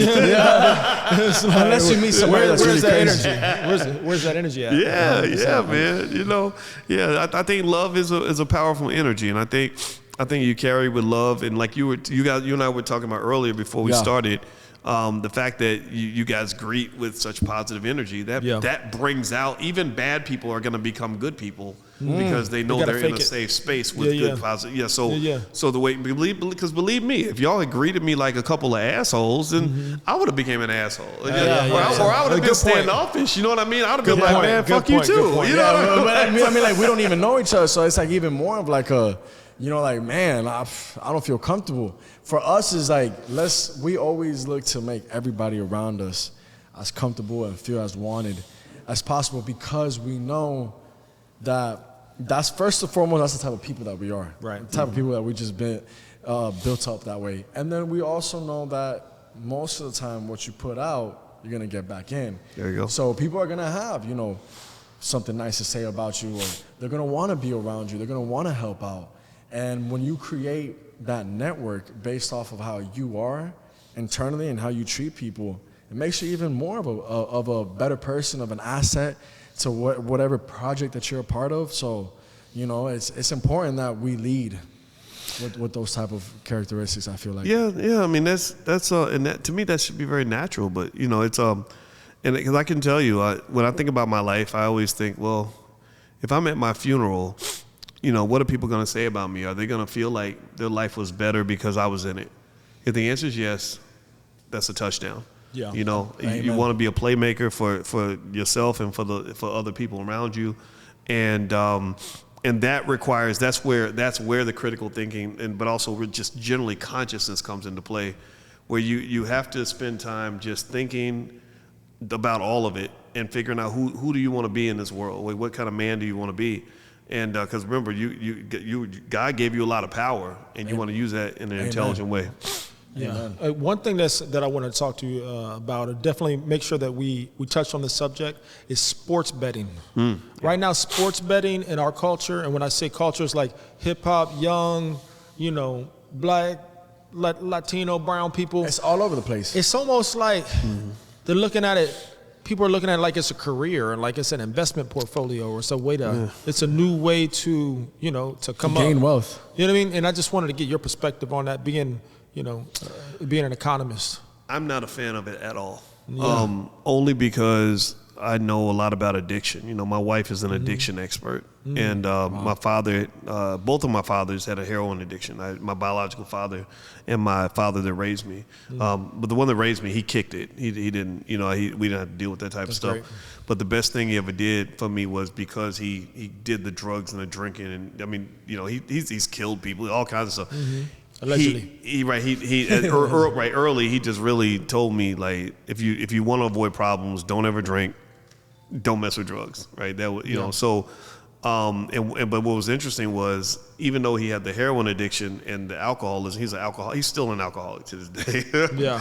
Unless you meet somebody that's really that crazy. energy? Where's that energy at? Yeah, man. You know, I think love is a powerful energy, and I think you carry with love, and like you and I were talking about earlier before we started. The fact that you guys greet with such positive energy, that brings out, even bad people are going to become good people because they know they're in a safe space with good positive. So the way, because believe me, if y'all had greeted me like a couple of assholes, then I would have became an asshole. Or I would have been standoffish. You know what I mean? I would have been like, man, fuck you too. You know what I mean? I mean, like we don't even know each other, so it's like even more of like a, you know, like, man, I don't feel comfortable. For us, is like, we always look to make everybody around us as comfortable and feel as wanted as possible, because we know that's first and foremost, that's the type of people that we are. Right. The type of people that we just been built up that way. And then we also know that most of the time what you put out, you're going to get back in. There you go. So people are going to have, you know, something nice to say about you, or they're going to want to be around you. They're going to want to help out. And when you create that network based off of how you are internally and how you treat people, it makes you even more of a better person, of an asset to whatever project that you're a part of. So, you know, it's important that we lead. with those type of characteristics, I feel like. Yeah. I mean, that's and that, to me, that should be very natural. But you know, it's and because I can tell you, when I think about my life, I always think, well, if I'm at my funeral, you know, what are people going to say about me? Are they going to feel like their life was better because I was in it? If the answer is yes, that's a touchdown. Yeah. You know, you want to be a playmaker for yourself and for other people around you, and that requires that's where the critical thinking but also just generally consciousness comes into play, where you have to spend time just thinking about all of it and figuring out who do you want to be in this world? What kind of man do you want to be? And because remember, God gave you a lot of power, and you want to use that in an intelligent way. Yeah. One thing that I want to talk to you about, and definitely make sure that we touch on the subject, is sports betting. Right now, sports betting in our culture, and when I say culture, it's like hip hop, young, you know, black, Latino, brown people. It's all over the place. It's almost like they're looking at it. People are looking at it like it's a career and like it's an investment portfolio or some way to. It's a new way to to come gain up. wealth. You know what I mean? And I just wanted to get your perspective on that, being an economist. I'm not a fan of it at all. Yeah. Only because I know a lot about addiction. You know, my wife is an addiction expert, and my father, both of my fathers had a heroin addiction. My biological father and my father that raised me. But the one that raised me, he kicked it. He didn't. We didn't have to deal with that type of stuff. Great. But the best thing he ever did for me was because he did the drugs and the drinking, and I mean, he's killed people, all kinds of stuff. Allegedly. Early he just really told me, like, if you want to avoid problems, don't ever drink, don't mess with drugs, right? That was, so but what was interesting was, even though he had the heroin addiction and the alcoholism, he's still an alcoholic to this day. Yeah.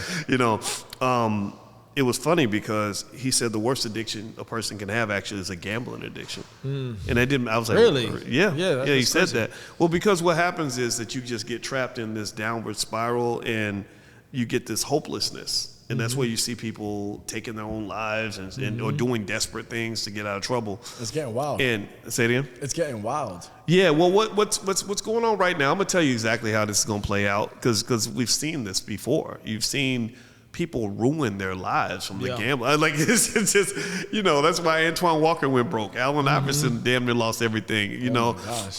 It was funny because he said the worst addiction a person can have actually is a gambling addiction. And I was like, really? Yeah. He said crazy. that. Well, because what happens is that you just get trapped in this downward spiral and you get this hopelessness. And that's where you see people taking their own lives and or doing desperate things to get out of trouble. It's getting wild. And say it again? It's getting wild. Yeah, well, what's going on right now? I'm gonna tell you exactly how this is gonna play out because we've seen this before. You've seen people ruin their lives from the gambling. Like it's just that's why Antoine Walker went broke. Allen Iverson damn near lost everything. Gosh.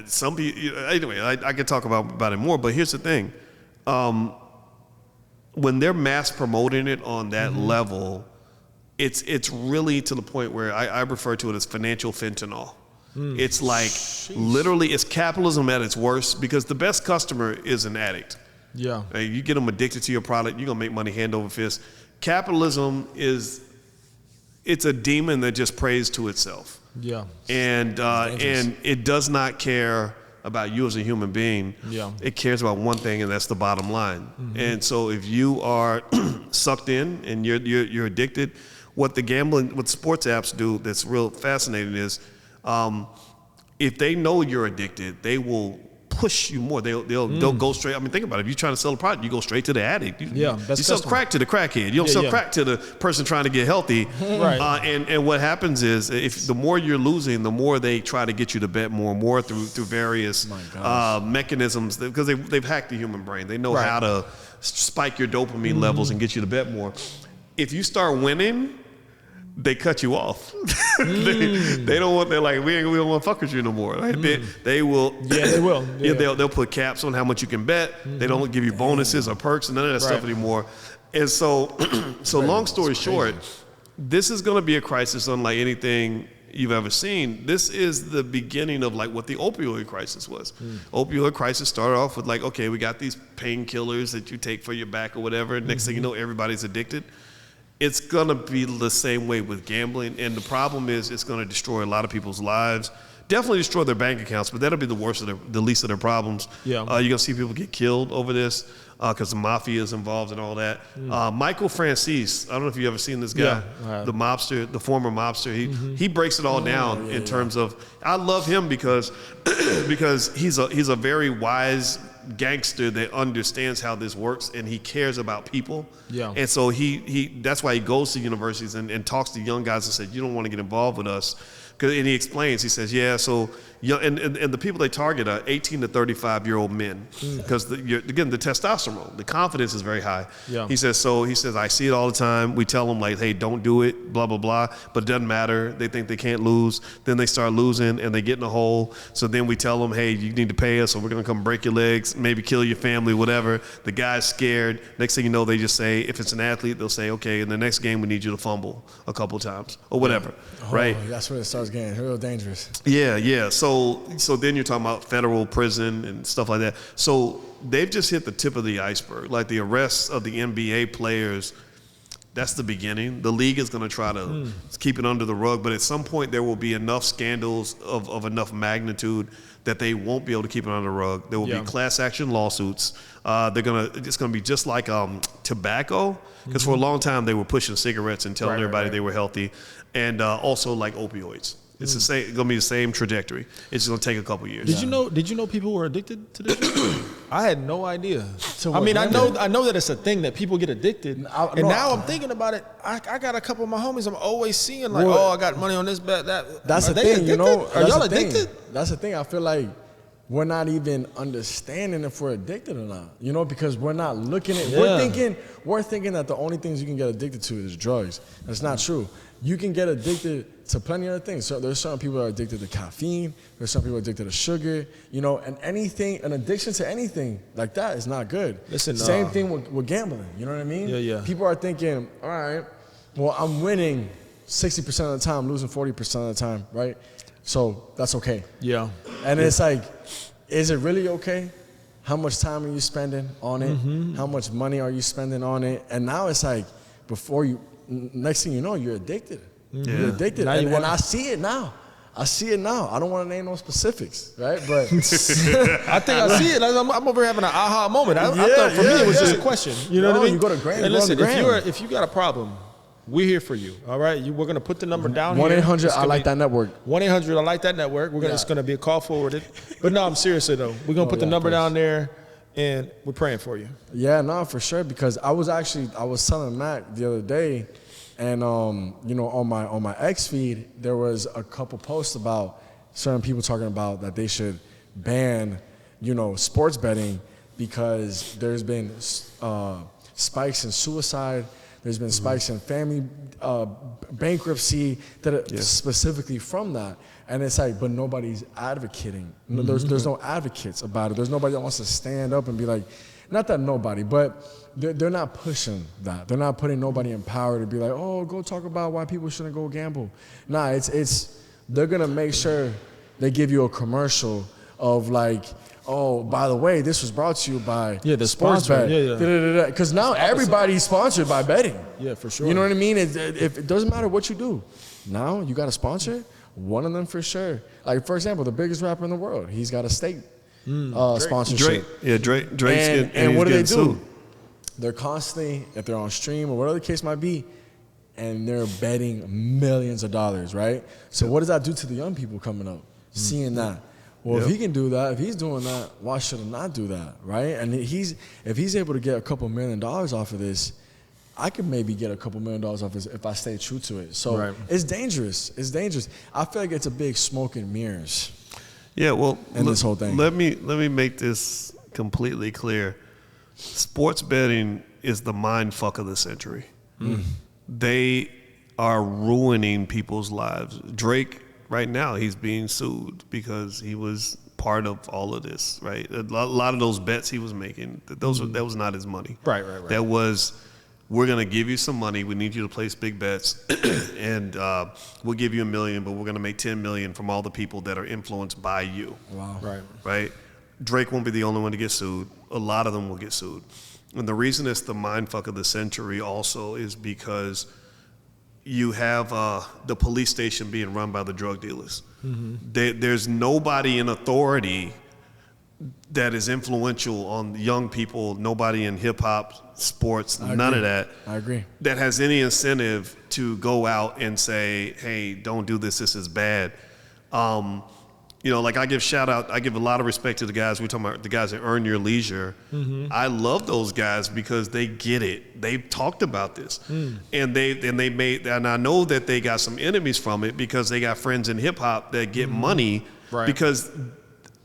Some people. Anyway, I could talk about it more, but here's the thing. When they're mass promoting it on that level, it's really to the point where I refer to it as financial fentanyl. It's like literally it's capitalism at its worst, because the best customer is an addict. Yeah. You get them addicted to your product, you're gonna make money hand over fist. Capitalism it's a demon that just prays to itself. Yeah. And it does not care about you as a human being. Yeah. It cares about one thing, and that's the bottom line. And so if you are sucked in and you're addicted, what sports apps do that's real fascinating is if they know you're addicted, they will push you more. They'll go straight. I mean, think about it. If you're trying to sell a product, you go straight to the addict. You sell crack to the crackhead. You don't sell crack to the person trying to get healthy. Right. And what happens is, if the more you're losing, the more they try to get you to bet more and more through various mechanisms, because they've hacked the human brain. They know how to spike your dopamine levels and get you to bet more. If you start winning, they cut you off. They don't want. They're like, we don't want to fuck with you no more. Right? They will. Yeah, they will. Yeah. They'll put caps on how much you can bet. They don't give you bonuses or perks and none of that stuff anymore. And so long story short, this is going to be a crisis unlike anything you've ever seen. This is the beginning of like what the opioid crisis was. Opioid crisis started off with like, okay, we got these painkillers that you take for your back or whatever. Next thing you know, everybody's addicted. It's going to be the same way with gambling. And the problem is it's going to destroy a lot of people's lives. Definitely destroy their bank accounts, but that'll be the least of their problems. Yeah. You're going to see people get killed over this because the mafia is involved and all that. Michael Francis, I don't know if you've ever seen this guy, the mobster, the former mobster. He breaks it all down in terms of, I love him because he's a very wise gangster that understands how this works, and he cares about people. Yeah. And so he that's why he goes to universities and talks to young guys and says, you don't want to get involved with us And he explains, he says, yeah, so, and the people they target are 18 to 35-year-old men. Because, again, the testosterone, the confidence is very high. Yeah. He says, I see it all the time. We tell them, like, hey, don't do it, blah, blah, blah. But it doesn't matter. They think they can't lose. Then they start losing, and they get in a hole. So then we tell them, hey, you need to pay us, or we're going to come break your legs, maybe kill your family, whatever. The guy's scared. Next thing you know, they just say, if it's an athlete, they'll say, okay, in the next game, we need you to fumble a couple times, or whatever, right? That's where it starts getting real dangerous. Yeah. So then you're talking about federal prison and stuff like that. So they've just hit the tip of the iceberg. Like the arrests of the NBA players, that's the beginning. The league is going to try to keep it under the rug, but at some point there will be enough scandals of enough magnitude that they won't be able to keep it under the rug. There will be class action lawsuits. It's gonna be just like tobacco, because for a long time they were pushing cigarettes and telling everybody they were healthy, and also like opioids. It's the same. It's gonna be the same trajectory. It's gonna take a couple years. Did you know people were addicted to this? I had no idea. To I what, mean, I gambling? know that it's a thing that people get addicted. Now I'm thinking about it. I got a couple of my homies I'm always seeing like, I got money on this bet, that. That's the they thing, addicted? you know. Are y'all addicted? That's the thing. I feel like we're not even understanding if we're addicted or not. You know, because we're not looking at. We're thinking that the only things you can get addicted to is drugs. That's not true. You can get addicted to plenty of other things. So there's some people that are addicted to caffeine. There's some people addicted to sugar. You know, and an addiction to anything like that is not good. Listen, same thing with gambling. You know what I mean? Yeah. People are thinking, all right, well, I'm winning 60% of the time, losing 40% of the time, right? So that's okay. Yeah. And it's like, is it really okay? How much time are you spending on it? How much money are you spending on it? And now it's like, next thing you know, you're addicted. You're addicted. And I see it now. I don't want to name no specifics, right? But I think I see it. I'm over here having an aha moment. I thought for me it was just a question. You know what I mean? You go to Graham. And listen, if you got a problem, we're here for you. All right, we're gonna put the number down 1-800 here. I like that network. 1-800 I like that network. It's gonna be a call forwarded. But no, I'm seriously though. We're gonna put the number down there, and we're praying for you. Yeah, no, for sure. Because I was telling Mac the other day, and you know, on my X feed there was a couple posts about certain people talking about that they should ban, you know, sports betting because there's been spikes in suicide. There's been spikes in family bankruptcy specifically from that. And it's like, but nobody's advocating. There's no advocates about it. There's nobody that wants to stand up and be like, not that nobody, but they're not pushing that. They're not putting nobody in power to be like, oh, go talk about why people shouldn't go gamble. Nah, they're gonna make sure they give you a commercial of like, oh, by the way, this was brought to you by the sports sponsor. bet. Because now everybody's sponsored by betting. Yeah, for sure. You know what I mean? It doesn't matter what you do. Now you got a sponsor, one of them for sure. Like, for example, the biggest rapper in the world, he's got a state sponsorship. Drake's and what do they do? sued. They're constantly, if they're on stream or whatever the case might be, and they're betting millions of dollars, right? So what does that do to the young people coming up, seeing that? Well, if he can do that, if he's doing that, why should I not do that, right? And if he's able to get a couple $1 million off of this, I could maybe get a couple $1 million off this if I stay true to it. So it's dangerous. It's dangerous. I feel like it's a big smoke and mirrors. Yeah, well, this whole thing. Let me make this completely clear. Sports betting is the mind fuck of the century. They are ruining people's lives. Drake, right now, he's being sued because he was part of all of this, right? A lot of those bets he was making, that was not his money. Right. That was, we're going to give you some money. We need you to place big bets, and we'll give you $1 million, but we're going to make $10 million from all the people that are influenced by you. Wow. Right? Drake won't be the only one to get sued. A lot of them will get sued. And the reason it's the mindfuck of the century also is because you have the police station being run by the drug dealers. There's nobody in authority that is influential on young people, nobody in hip-hop, sports, none of that. I agree. That has any incentive to go out and say, hey, don't do this is bad. Like I give a lot of respect to the guys. We're talking about the guys that earn your leisure. I love those guys because they get it. They've talked about this, and I know that they got some enemies from it because they got friends in hip hop that get money because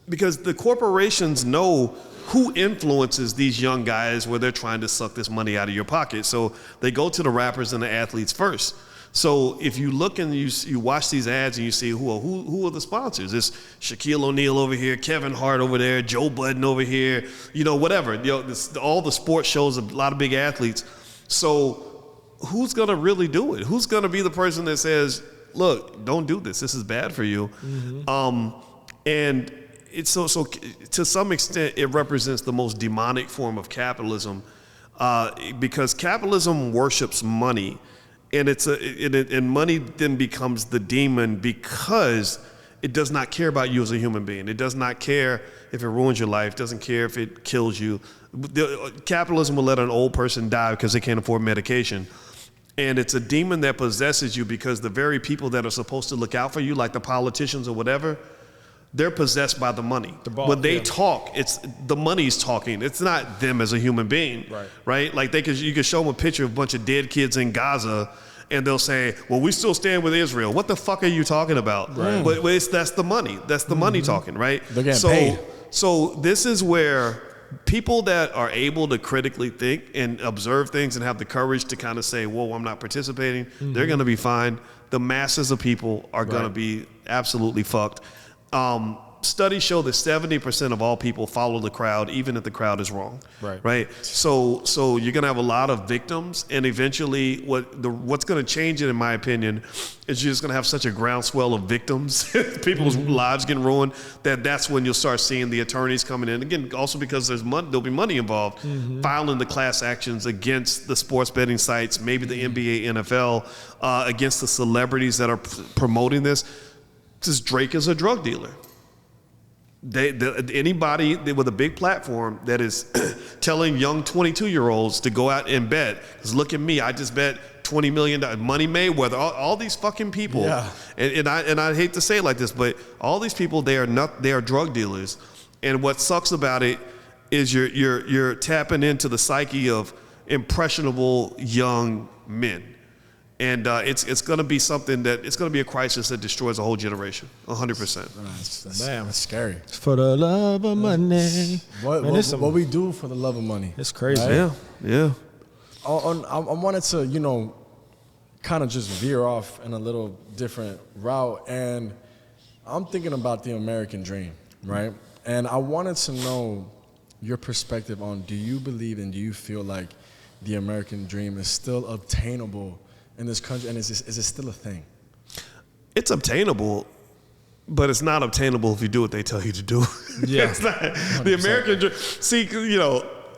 the corporations know who influences these young guys where they're trying to suck this money out of your pocket. So they go to the rappers and the athletes first. So if you look and you watch these ads and you see who are the sponsors? It's Shaquille O'Neal over here, Kevin Hart over there, Joe Budden over here, whatever. All the sports shows, a lot of big athletes. So who's gonna really do it? Who's gonna be the person that says, "Look, don't do this. This is bad for you." And it's so to some extent it represents the most demonic form of capitalism, because capitalism worships money. And and money then becomes the demon because it does not care about you as a human being. It does not care if it ruins your life. Doesn't care if it kills you. Capitalism will let an old person die because they can't afford medication. And it's a demon that possesses you because the very people that are supposed to look out for you, like the politicians or whatever, they're possessed by the money. When they talk, it's the money's talking. It's not them as a human being, right? Like you could show them a picture of a bunch of dead kids in Gaza, and they'll say, "Well, we still stand with Israel." What the fuck are you talking about? But that's the money. That's the money talking, right? They're getting paid. So this is where people that are able to critically think and observe things and have the courage to kind of say, "Whoa, I'm not participating," they're going to be fine. The masses of people are going to be absolutely fucked. Studies show that 70% of all people follow the crowd, even if the crowd is wrong. Right. So you're gonna have a lot of victims, and eventually, what's gonna change it, in my opinion, is you're just gonna have such a groundswell of victims, people's lives getting ruined. That's when you'll start seeing the attorneys coming in again. Also because there'll be money involved, filing the class actions against the sports betting sites, maybe the NBA, NFL, against the celebrities that are promoting this. Because Drake is a drug dealer. Anybody with a big platform that is telling young 22-year-olds to go out and bet, because look at me, I just bet $20 million, Money Mayweather, all these fucking people. And I hate to say it like this, but all these people, they are drug dealers. And what sucks about it is you're tapping into the psyche of impressionable young men. And it's going to be it's going to be a crisis that destroys a whole generation, 100%. That's scary. For the love of money. What we do for the love of money. It's crazy. Right? Yeah. I wanted to, kind of just veer off in a little different route. And I'm thinking about the American dream, right? And I wanted to know your perspective on, do you believe and do you feel like the American dream is still obtainable in this country, and is it still a thing? It's obtainable, but it's not obtainable if you do what they tell you to do. Yeah. It's not, the American dream. See,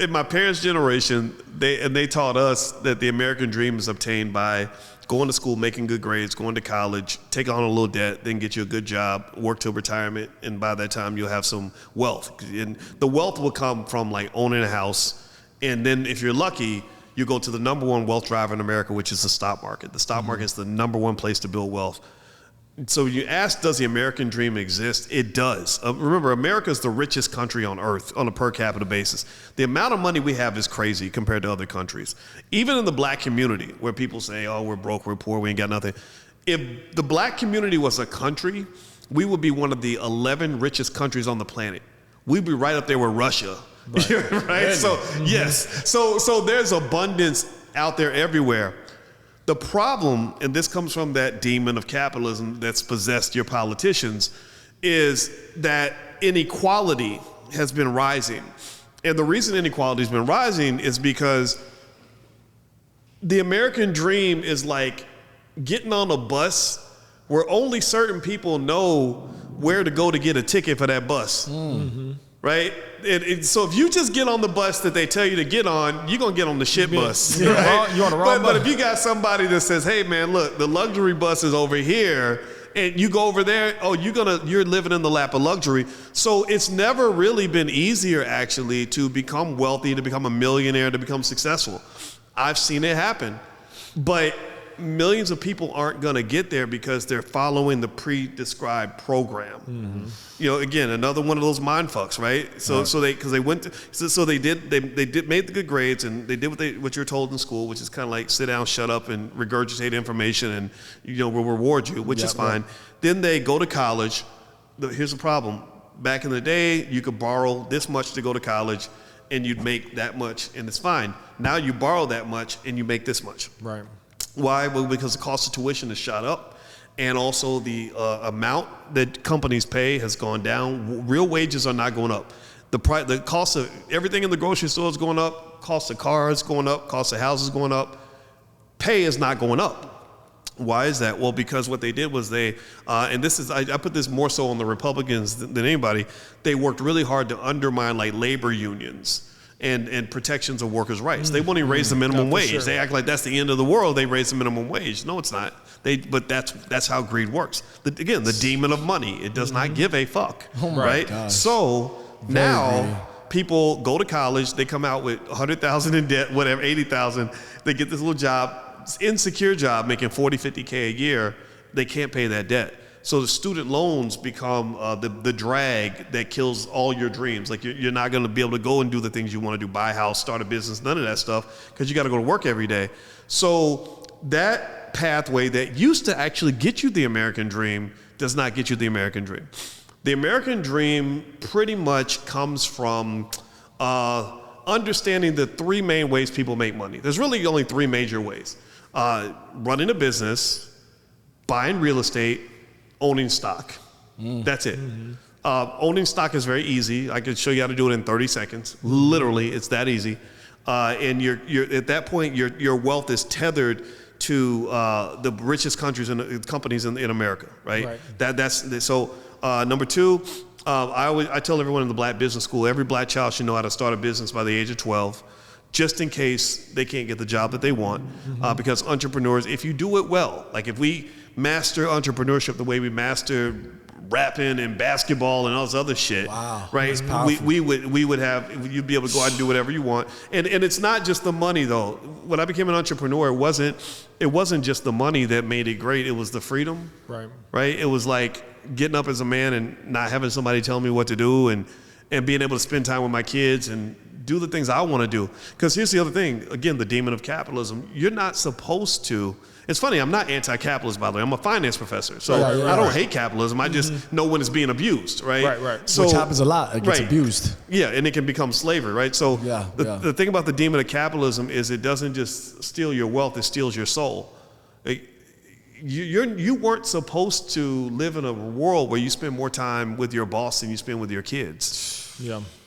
in my parents' generation, they taught us that the American dream is obtained by going to school, making good grades, going to college, take on a little debt, then get you a good job, work till retirement, and by that time you'll have some wealth. And the wealth will come from like owning a house, and then if you're lucky, you go to the number one wealth driver in America, which is the stock market. The stock market is the number one place to build wealth. So you ask, does the American dream exist? It does. Remember, America is the richest country on earth on a per capita basis. The amount of money we have is crazy compared to other countries. Even in the black community, where people say, oh, we're broke, we're poor, we ain't got nothing. If the black community was a country, we would be one of the 11 richest countries on the planet. We'd be right up there with Russia. Right? So yes, so there's abundance out there everywhere. The problem, and this comes from that demon of capitalism that's possessed your politicians, is that inequality has been rising. And the reason inequality has been rising is because the American dream is like getting on a bus where only certain people know where to go to get a ticket for that bus. Right? So if you just get on the bus that they tell you to get on, you're going to get on the shit bus. Right? You're on the wrong bus. But if you got somebody that says, hey, man, look, the luxury bus is over here, and you go over there, you're living in the lap of luxury. So it's never really been easier, actually, to become wealthy, to become a millionaire, to become successful. I've seen it happen. But millions of people aren't going to get there because they're following the pre-described program. You know, again, another one of those mind fucks, right? So they made the good grades and they did what you're told in school, which is kind of like sit down, shut up, and regurgitate information, and we'll reward you, which is fine. Then they go to college. Here's the problem. Back in the day, you could borrow this much to go to college, and you'd make that much, and it's fine. Now you borrow that much, and you make this much. Right. Why? Well, because the cost of tuition has shot up, and also the amount that companies pay has gone down. Real wages are not going up. The cost of everything in the grocery store is going up. Cost of cars going up. Cost of houses going up. Pay is not going up. Why is that? Well, because what they did was and this is, I put this more so on the Republicans than anybody, they worked really hard to undermine like labor unions and protections of workers' rights. They won't even raise the minimum wage. Sure. They act like that's the end of the world. They raise the minimum wage. No, it's not. But that's how greed works. Again, the demon of money. It does not give a fuck, right? Gosh. So now people go to college. They come out with $100,000 in debt, whatever, $80,000. They get this little job. Insecure job making $40,000, $50,000 a year, they can't pay that debt. So the student loans become the drag that kills all your dreams. Like you're not going to be able to go and do the things you want to do, buy a house, start a business, none of that stuff, because you got to go to work every day. So that pathway that used to actually get you the American dream does not get you the American dream. The American dream pretty much comes from understanding the three main ways people make money. There's really only three major ways. Running a business, buying real estate, owning stock. That's it. Owning stock is very easy. I could show you how to do it in 30 seconds. Literally, it's that easy. And you're at that point, your wealth is tethered to the richest countries and companies in America, right? So number two, I tell everyone in the Black Business School, every black child should know how to start a business by the age of 12. Just in case they can't get the job that they want. Because entrepreneurs, if you do it well, like if we master entrepreneurship the way we master rapping and basketball and all this other shit, right? We would have, you'd be able to go out and do whatever you want. And it's not just the money though. When I became an entrepreneur, it wasn't just the money that made it great, it was the freedom. Right? It was like getting up as a man and not having somebody tell me what to do, and being able to spend time with my kids and do the things I want to do. Because here's the other thing, again, the demon of capitalism. You're not supposed to, it's funny, I'm not anti-capitalist, by the way. I'm a finance professor. So I don't hate capitalism. I just know when it's being abused, right? So, which happens a lot. It gets abused. Yeah, and it can become slavery, right? So the thing about the demon of capitalism is it doesn't just steal your wealth, it steals your soul. You weren't supposed to live in a world where you spend more time with your boss than you spend with your kids.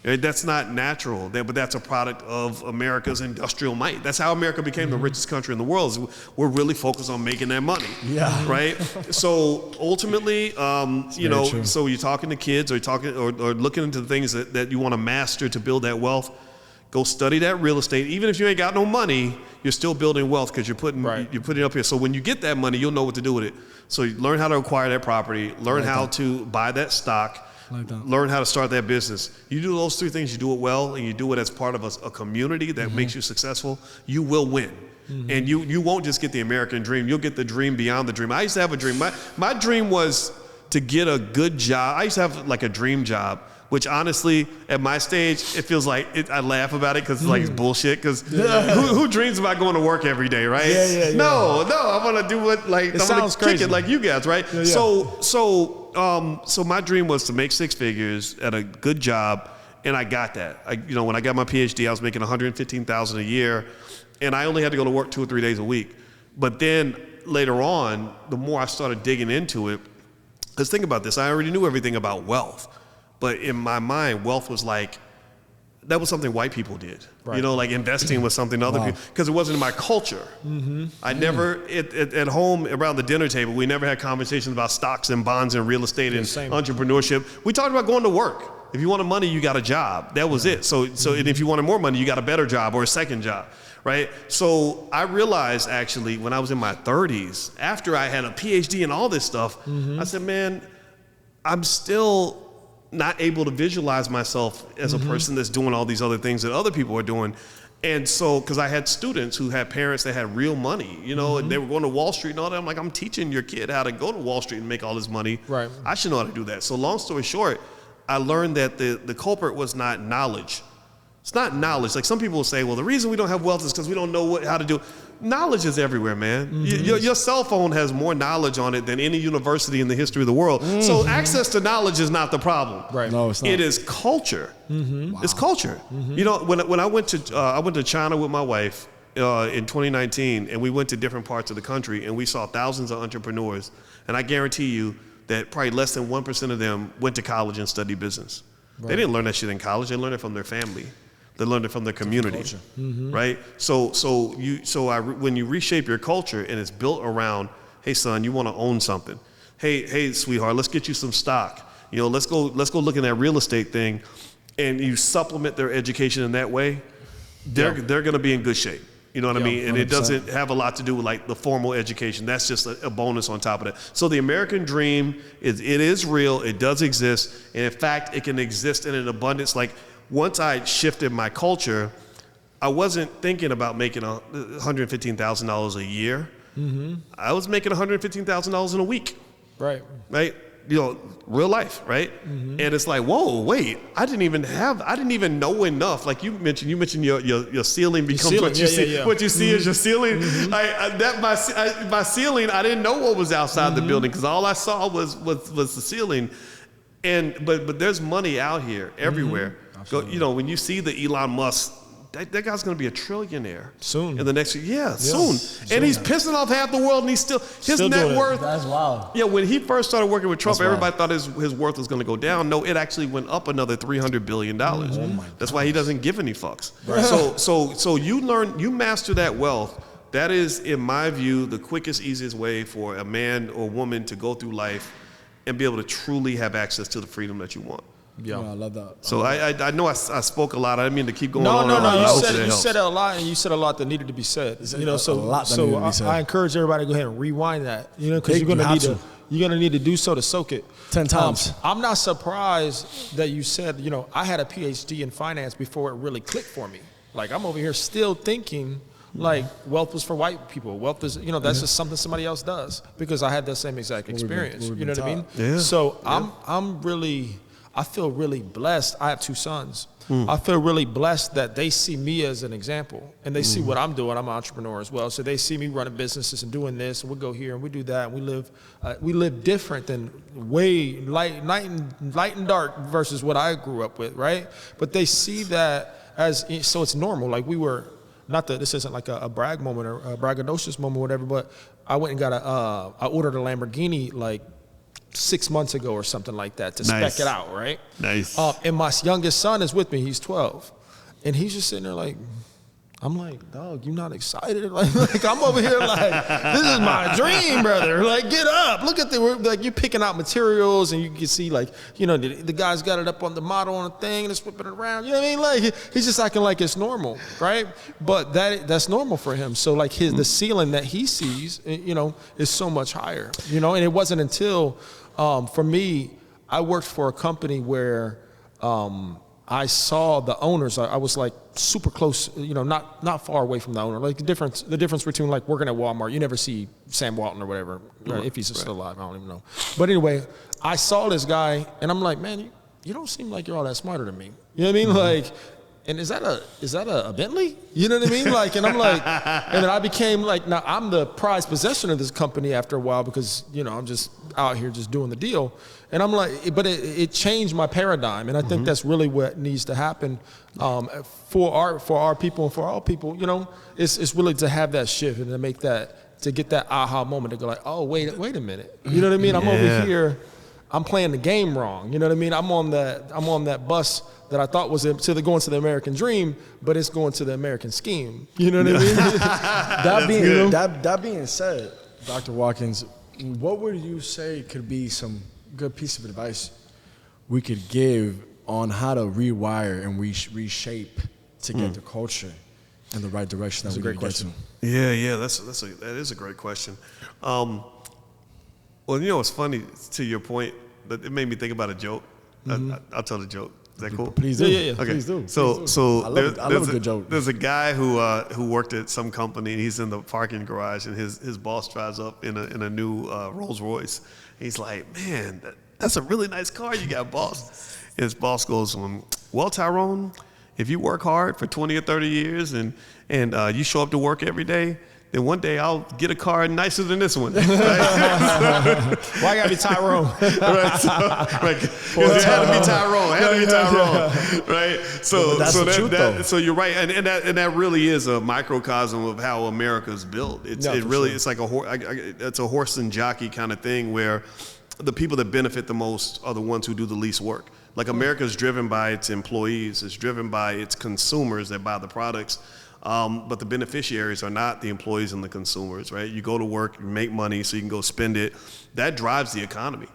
That's not natural, but that's a product of America's industrial might. That's how America became the richest country in the world. We're really focused on making that money, right? So ultimately, so you're talking to kids or looking into the things that you want to master to build that wealth. Go study that real estate. Even if you ain't got no money, you're still building wealth because you're putting it up here. So when you get that money, you'll know what to do with it. So you learn how to acquire that property, learn how to buy that stock, learn how to start that business. You do those three things, you do it well, and you do it as part of a community that makes you successful, you will win. And you won't just get the American dream, you'll get the dream beyond the dream. I used to have a dream. My dream was to get a good job. I used to have like a dream job, which honestly, at my stage, it feels like, I laugh about it because it's like it's bullshit, because who dreams about going to work every day, right? No, I want to do what, like, I want to kick it like you guys, right? So my dream was to make six figures at a good job, and I got that. When I got my PhD, I was making $115,000 a year, and I only had to go to work 2 or 3 days a week. But then later on, the more I started digging into it, because think about this, I already knew everything about wealth. But in my mind, wealth was like, that was something white people did. Like investing was something other people, because it wasn't in my culture. I never, at home around the dinner table, we never had conversations about stocks and bonds and real estate and entrepreneurship. We talked about going to work. If you wanted money, you got a job. That was it. So and if you wanted more money, you got a better job or a second job, right? So I realized actually when I was in my 30s, after I had a PhD and all this stuff, I said, man, I'm still not able to visualize myself as a person that's doing all these other things that other people are doing. And so, because I had students who had parents that had real money, you know, and they were going to Wall Street and all that. I'm like, I'm teaching your kid how to go to Wall Street and make all this money. Right. I should know how to do that. So long story short, I learned that the culprit was not knowledge. It's not knowledge. Like some people will say, well, the reason we don't have wealth is because we don't know how to do it. Knowledge is everywhere, man. Your cell phone has more knowledge on it than any university in the history of the world. So access to knowledge is not the problem. Right. No, it's not. It is culture. Wow. It's culture. You know, when I went to China with my wife in 2019, and we went to different parts of the country, and we saw thousands of entrepreneurs, and I guarantee you that probably less than 1% of them went to college and studied business. Right. They didn't learn that shit in college. They learned it from their family. They learned it from their community, right? So when you reshape your culture and it's built around, hey son, you want to own something. Hey sweetheart, let's get you some stock. You know, let's go look at that real estate thing, and you supplement their education in that way. They're going to be in good shape. You know what I mean? And 100%. It doesn't have a lot to do with like the formal education. That's just a bonus on top of that. So the American dream it is real. It does exist, and in fact, it can exist in an abundance. Like, once I shifted my culture, I wasn't thinking about making $115,000 a year. I was making $115,000 in a week. Right. You know, real life, right? And it's like, whoa, wait, I didn't even know enough. Like you mentioned your ceiling becomes what you see. What you see is your ceiling. My ceiling, I didn't know what was outside the building because all I saw was the ceiling. But there's money out here everywhere. You know, when you see the Elon Musk, that guy's going to be a trillionaire soon. In the next year, soon. And he's pissing off half the world, and he's his net worth. That's wild. Yeah, when he first started working with Trump, everybody thought his worth was going to go down. No, it actually went up another $300 billion. That's why he doesn't give any fucks. Right. So you master that wealth. That is, in my view, the quickest, easiest way for a man or woman to go through life and be able to truly have access to the freedom that you want. Yeah, I love that. So I know I spoke a lot. I didn't mean to keep going on. No. You said a lot, and you said a lot that needed to be said. You know, I encourage everybody to go ahead and rewind that. You know, because you're gonna need to do so to soak it 10 times. I'm not surprised that you said, you know, I had a PhD in finance before it really clicked for me. Like I'm over here still thinking like wealth was for white people. Wealth is, you know, that's just something somebody else does because I had that same exact experience. You know what I mean? Yeah. So I feel really blessed. I have 2 sons. I feel really blessed that they see me as an example and they see what I'm doing. I'm an entrepreneur as well. So they see me running businesses and doing this, and we go here and we do that. And we live different than way light and dark versus what I grew up with, right? But they see that so it's normal. Like this isn't like a brag moment or a braggadocious moment or whatever, but I went and got I ordered a Lamborghini like 6 months ago or something like that to spec it out, right? Nice. And my youngest son is with me. He's 12. And he's just sitting there like, I'm like, dog, you not excited? Like I'm over here like, this is my dream, brother. Like, get up. Look at like you're picking out materials and you can see like, you know, the guy's got it up on the model on a thing and it's whipping it around. You know what I mean? Like he's just acting like it's normal, right? But that's normal for him. So like the ceiling that he sees, you know, is so much higher, you know? And it wasn't until, for me, I worked for a company where, I saw the owners. I was like super close, you know, not far away from the owner. Like the difference between like working at Walmart, you never see Sam Walton or whatever, right? If he's still alive, I don't even know. But anyway, I saw this guy, and I'm like, man, you don't seem like you're all that smarter than me. You know what I mean? Like, and is that a Bentley? You know what I mean? Like, and I'm like, and then I became like, now I'm the prized possession of this company after a while because, you know, I'm just out here just doing the deal. And I'm like, but it changed my paradigm. And I think that's really what needs to happen for our people and for all people, you know, it's really to have that shift and to get that aha moment to go like, oh, wait a minute. You know what I mean? I'm over here, I'm playing the game wrong. You know what I mean? I'm on that bus that I thought was going to the American dream, but it's going to the American scheme. You know what I mean? That being said, Dr. Watkins, what would you say could be some good piece of advice we could give on how to rewire and reshape to get the culture in the right direction? That's a great question. Yeah, that is a great question. Well, you know, it's funny to your point, but it made me think about a joke. I'll tell the joke. that cool? Please do. Yeah. Okay. Please do. So I love a good joke. There's a guy who worked at some company. And he's in the parking garage, and his boss drives up in a new Rolls Royce. He's like, man, that's a really nice car you got, boss. His boss goes, well, Tyrone, if you work hard for 20 or 30 years and you show up to work every day, then one day I'll get a car nicer than this one. Right? Why gotta be Tyrone? Right? So, like, it had to be Tyrone. It had to be Tyrone. Right? So, that's the truth, though. so you're right, and that really is a microcosm of how America's built. It's like it's a horse and jockey kind of thing where the people that benefit the most are the ones who do the least work. Like America is driven by its employees, it's driven by its consumers that buy the products, but the beneficiaries are not the employees and the consumers, right? You go to work, you make money so you can go spend it. That drives the economy.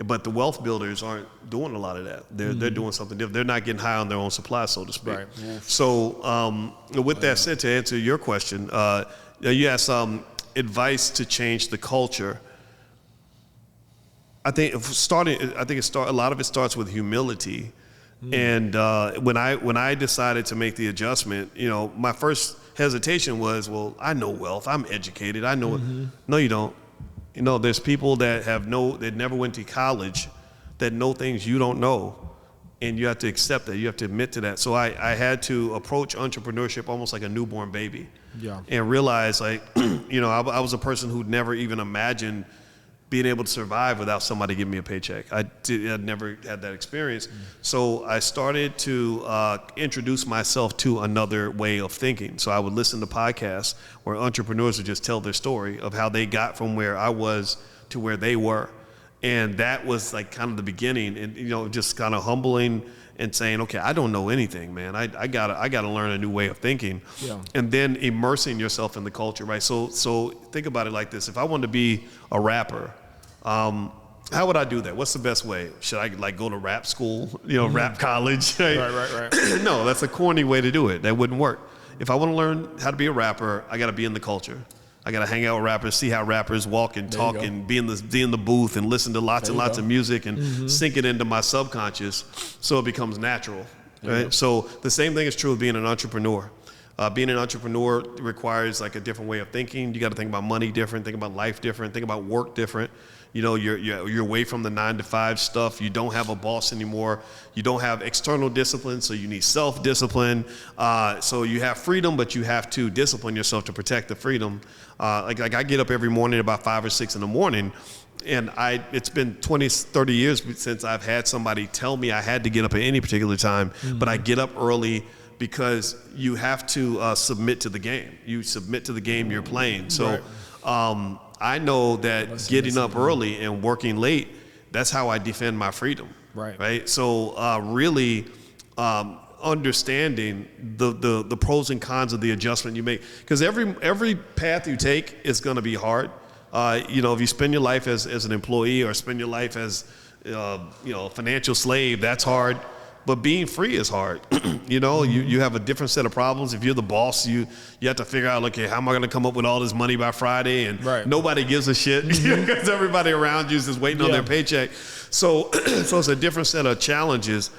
But the wealth builders aren't doing a lot of that. They're doing something different. They're not getting high on their own supply, so to speak. Right. So with that said, to answer your question, you asked advice to change the culture. I think a lot of it starts with humility, and when I decided to make the adjustment, my first hesitation was, well, I know wealth, I'm educated, I know it. No, you don't. There's people that never went to college, that know things you don't know, and you have to accept that. You have to admit to that. So I had to approach entrepreneurship almost like a newborn baby, and realize I was a person who'd never even imagined being able to survive without somebody giving me a paycheck. I'd never had that experience. So I started to introduce myself to another way of thinking. So I would listen to podcasts where entrepreneurs would just tell their story of how they got from where I was to where they were. And that was like kind of the beginning, and just kind of humbling and saying, okay, I don't know anything, man. I gotta learn a new way of thinking. Yeah. And then immersing yourself in the culture, right? So think about it like this. If I wanted to be a rapper, how would I do that? What's the best way? Should I go to rap school, rap college? Right? Right. No, that's a corny way to do it. That wouldn't work. If I want to learn how to be a rapper, I gotta be in the culture. I got to hang out with rappers, see how rappers walk and talk, and be in the booth and listen to lots and lots of music and sink it into my subconscious so it becomes natural, right? So the same thing is true of being an entrepreneur. Being an entrepreneur requires like a different way of thinking. You got to think about money different, think about life different, think about work different. You're away from the 9-to-5 stuff. You don't have a boss anymore. You don't have external discipline, so you need self-discipline. So you have freedom, but you have to discipline yourself to protect the freedom. Like I get up every morning about 5 or 6 in the morning, and it's been 20, 30 years since I've had somebody tell me I had to get up at any particular time, but I get up early because you have to submit to the game. You submit to the game you're playing. So I know that getting up early and working late, that's how I defend my freedom. Right. So really understanding the pros and cons of the adjustment you make, because every path you take is going to be hard. If you spend your life as an employee or spend your life as a financial slave, that's hard. But being free is hard. You have a different set of problems. If you're the boss, you have to figure out, okay, how am I going to come up with all this money by Friday? And nobody gives a shit because everybody around you is just waiting on their paycheck. So it's a different set of challenges,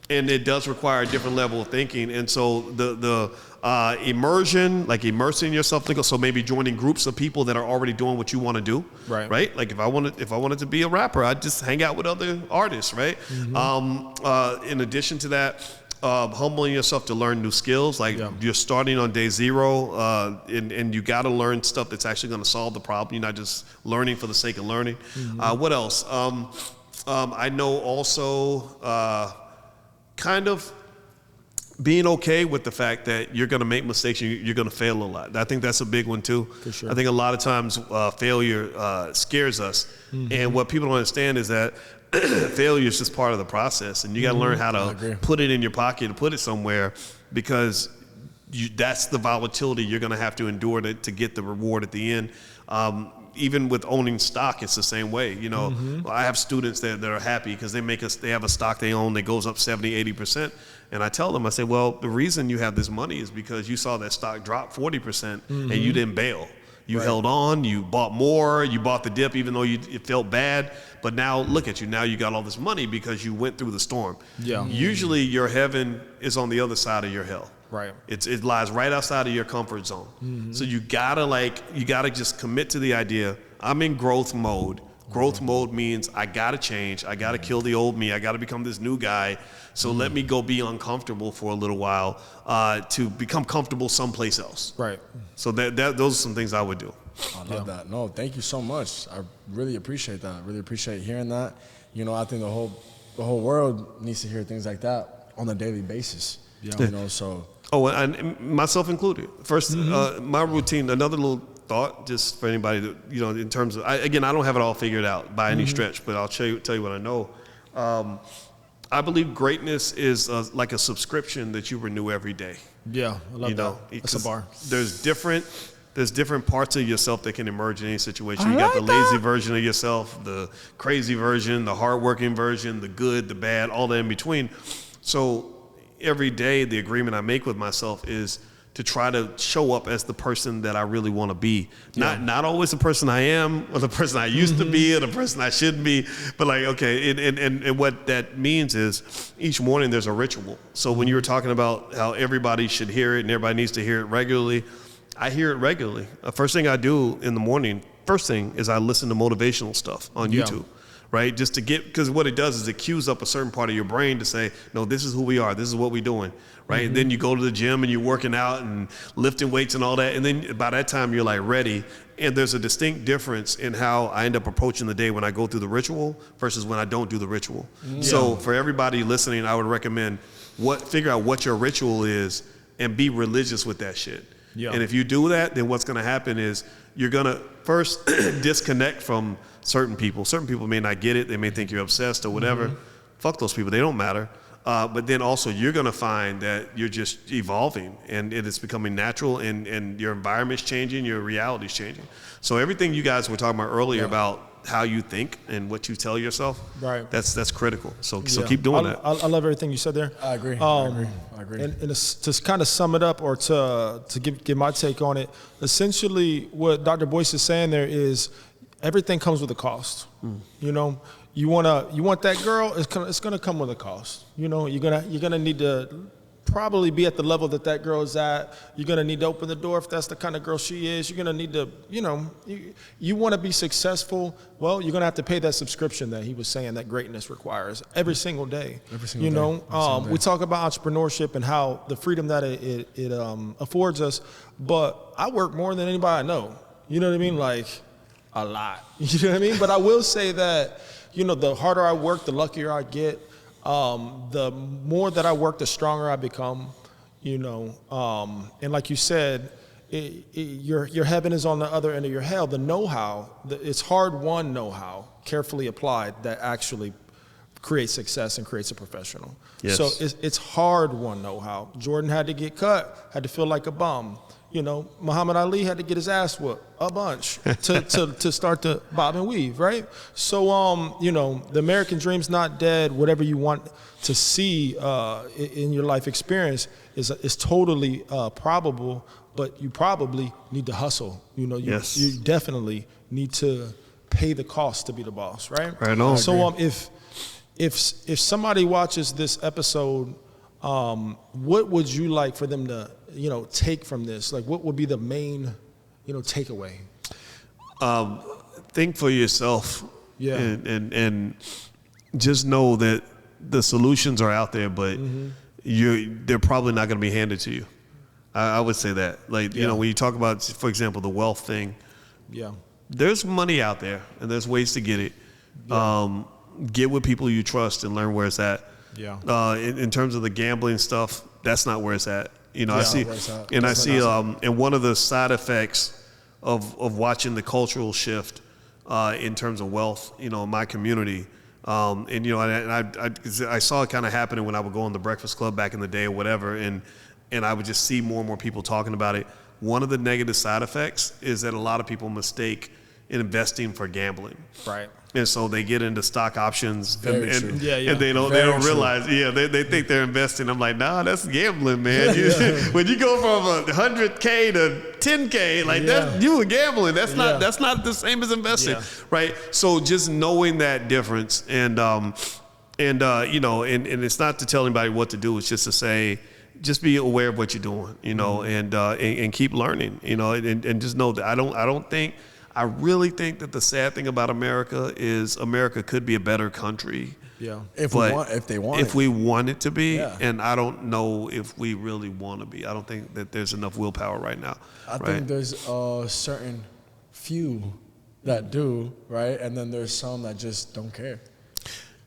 and it does require a different level of thinking. And so the immersion, like immersing yourself, so maybe joining groups of people that are already doing what you want to do, right? Like if I wanted to be a rapper, I'd just hang out with other artists, right? In addition to that, humbling yourself to learn new skills, like you're starting on day zero, and you got to learn stuff that's actually going to solve the problem. You're not just learning for the sake of learning. What else? I know also kind of being okay with the fact that you're going to make mistakes and you're going to fail a lot. I think that's a big one too. For sure. I think a lot of times failure scares us. And what people don't understand is that failure is just part of the process, and you got to learn how to put it in your pocket and put it somewhere, because that's the volatility you're going to have to endure to get the reward at the end. Even with owning stock, it's the same way. I have students that are happy because they have a stock they own that goes up 70-80%. And I tell them, I say, well, the reason you have this money is because you saw that stock drop 40% and you didn't bail. You held on, you bought more, you bought the dip even though it felt bad. But now look at you. Now you got all this money because you went through the storm. Yeah. Usually your heaven is on the other side of your hell. Right. It lies right outside of your comfort zone. So you gotta just commit to the idea. I'm in growth mode. Growth mode means I gotta change. I gotta kill the old me. I gotta become this new guy. So let me go be uncomfortable for a little while to become comfortable someplace else. Right. So those are some things I would do. I love that. No, thank you so much. I really appreciate that. I really appreciate hearing that. You know, I think the whole world needs to hear things like that on a daily basis. Yeah. You know, so. Oh, and myself included. First, my routine. Another little thought, just for anybody that, you know, in terms of. I don't have it all figured out by any stretch, but I'll tell you what I know. I believe greatness is like a subscription that you renew every day. Yeah, I love that. That's a bar. There's different parts of yourself that can emerge in any situation. You got the lazy version of yourself, the crazy version, the hardworking version, the good, the bad, all that in between. So every day, the agreement I make with myself is to try to show up as the person that I really want to be. Not always the person I am, or the person I used to be, or the person I should be, but like, okay, and what that means is each morning there's a ritual. So when you were talking about how everybody should hear it and everybody needs to hear it regularly, I hear it regularly. The first thing I do in the morning, is I listen to motivational stuff on YouTube. Right? Just to because what it does is it cues up a certain part of your brain to say, no, this is who we are. This is what we're doing. Right? And then you go to the gym and you're working out and lifting weights and all that. And then by that time you're like ready. And there's a distinct difference in how I end up approaching the day when I go through the ritual versus when I don't do the ritual. So for everybody listening, I would recommend figure out what your ritual is and be religious with that shit. Yeah. And if you do that, then what's going to happen is you're going to first disconnect from certain people. Certain people may not get it. They may think you're obsessed or whatever. Fuck those people. They don't matter. But then also you're going to find that you're just evolving and it is becoming natural and your environment's changing, your reality's changing. So everything you guys were talking about earlier about how you think and what you tell yourself, right? That's critical. So keep doing that. I love everything you said there. I agree. I agree. And to kind of sum it up or to give my take on it, essentially what Dr. Boyce is saying there is everything comes with a cost. You know, you want that girl, it's gonna come with a cost. You know, you're gonna need to probably be at the level that girl is at. You're gonna need to open the door if that's the kind of girl she is. You're gonna need to, you know, you want to be successful. Well, you're gonna have to pay that subscription that he was saying that greatness requires every single day. Every single day. We talk about entrepreneurship and how the freedom that it affords us. But I work more than anybody I know. You know what I mean? Like a lot. You know what I mean? But I will say that, you know, the harder I work, the luckier I get. The more that I work, the stronger I become, you know. And like you said, your heaven is on the other end of your hell. The know-how, it's hard-won know-how, carefully applied, that actually creates success and creates a professional. Yes. So it's hard-won know-how. Jordan had to get cut, had to feel like a bum. You know, Muhammad Ali had to get his ass whooped a bunch to start to bob and weave, right? So, you know, the American dream's not dead. Whatever you want to see in your life experience is totally probable, but you probably need to hustle. You know, you definitely need to pay the cost to be the boss, right? Right on. So, if somebody watches this episode, what would you like for them to, you know, take from this? Like, what would be the main, you know, takeaway? Think for yourself. Yeah. And just know that the solutions are out there, but they're probably not going to be handed to you. I would say that. Like, you know, when you talk about, for example, the wealth thing, there's money out there and there's ways to get it. Get with people you trust and learn where it's at. Yeah. In terms of the gambling stuff, that's not where it's at. You know, I see, and one of the side effects of watching the cultural shift in terms of wealth, you know, in my community, and you know, I saw it kind of happening when I would go on the Breakfast Club back in the day or whatever, and I would just see more and more people talking about it. One of the negative side effects is that a lot of people mistake investing for gambling. Right. And so they get into stock options, and Yeah. they don't realize. Yeah, they think they're investing. I'm like, nah, that's gambling, man. When you go from 100K to 10K, like that, you were gambling. That's not the same as investing, right? So just knowing that difference, and you know, and it's not to tell anybody what to do. It's just to say, just be aware of what you're doing, you know, and keep learning, you know, and just know that I really think that the sad thing about America is America could be a better country. Yeah. If we want it to be. Yeah. And I don't know if we really want to be. I don't think that there's enough willpower right now. I think there's a certain few that do, right? And then there's some that just don't care.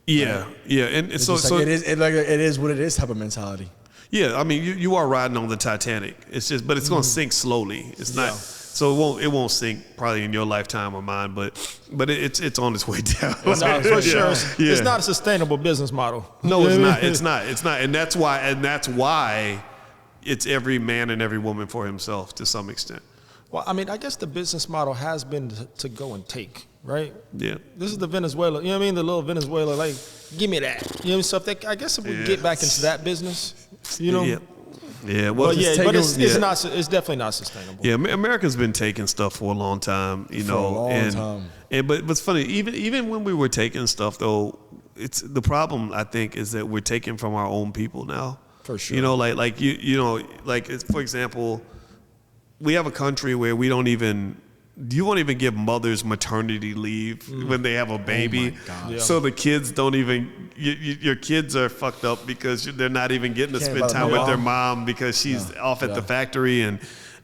Yeah. Right? Yeah. And it's so it is what it is type of mentality. Yeah. I mean, you are riding on the Titanic. It's just, but it's going to sink slowly. It's not. So it won't sink probably in your lifetime or mine, but it's on its way down. No, for sure. It's not a sustainable business model. No, it's not, and that's why it's every man and every woman for himself to some extent. Well, I mean, I guess the business model has been to go and take, right? Yeah. This is the Venezuela, you know what I mean? The little Venezuela, like, give me that. You know, so I guess if we get back into that business, you know. Yeah. Yeah, well, it's definitely not sustainable. Yeah, America's been taking stuff for a long time, you know. But it's funny, even when we were taking stuff, though, it's the problem. I think is that we're taking from our own people now. For sure. You know, for example, we have a country where you won't even give mothers maternity leave when they have a baby. Oh my God. Yeah. So the kids don't even, your kids are fucked up because they're not even getting to spend time with their mom because she's off at the factory,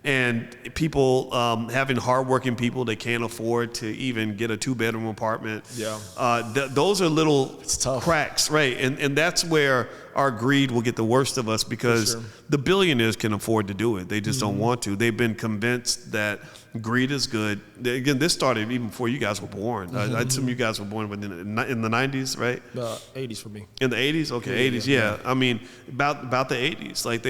and people having hardworking people that can't afford to even get a 2-bedroom apartment. Yeah. Those are little tough. cracks, right? And that's where our greed will get the worst of us because the billionaires can afford to do it. They just don't want to. They've been convinced that greed is good. Again, this started even before you guys were born. I assume you guys were born in the 90s, right? The 80s for me. In the 80s? Okay, 80s, yeah. I mean, about the 80s. Like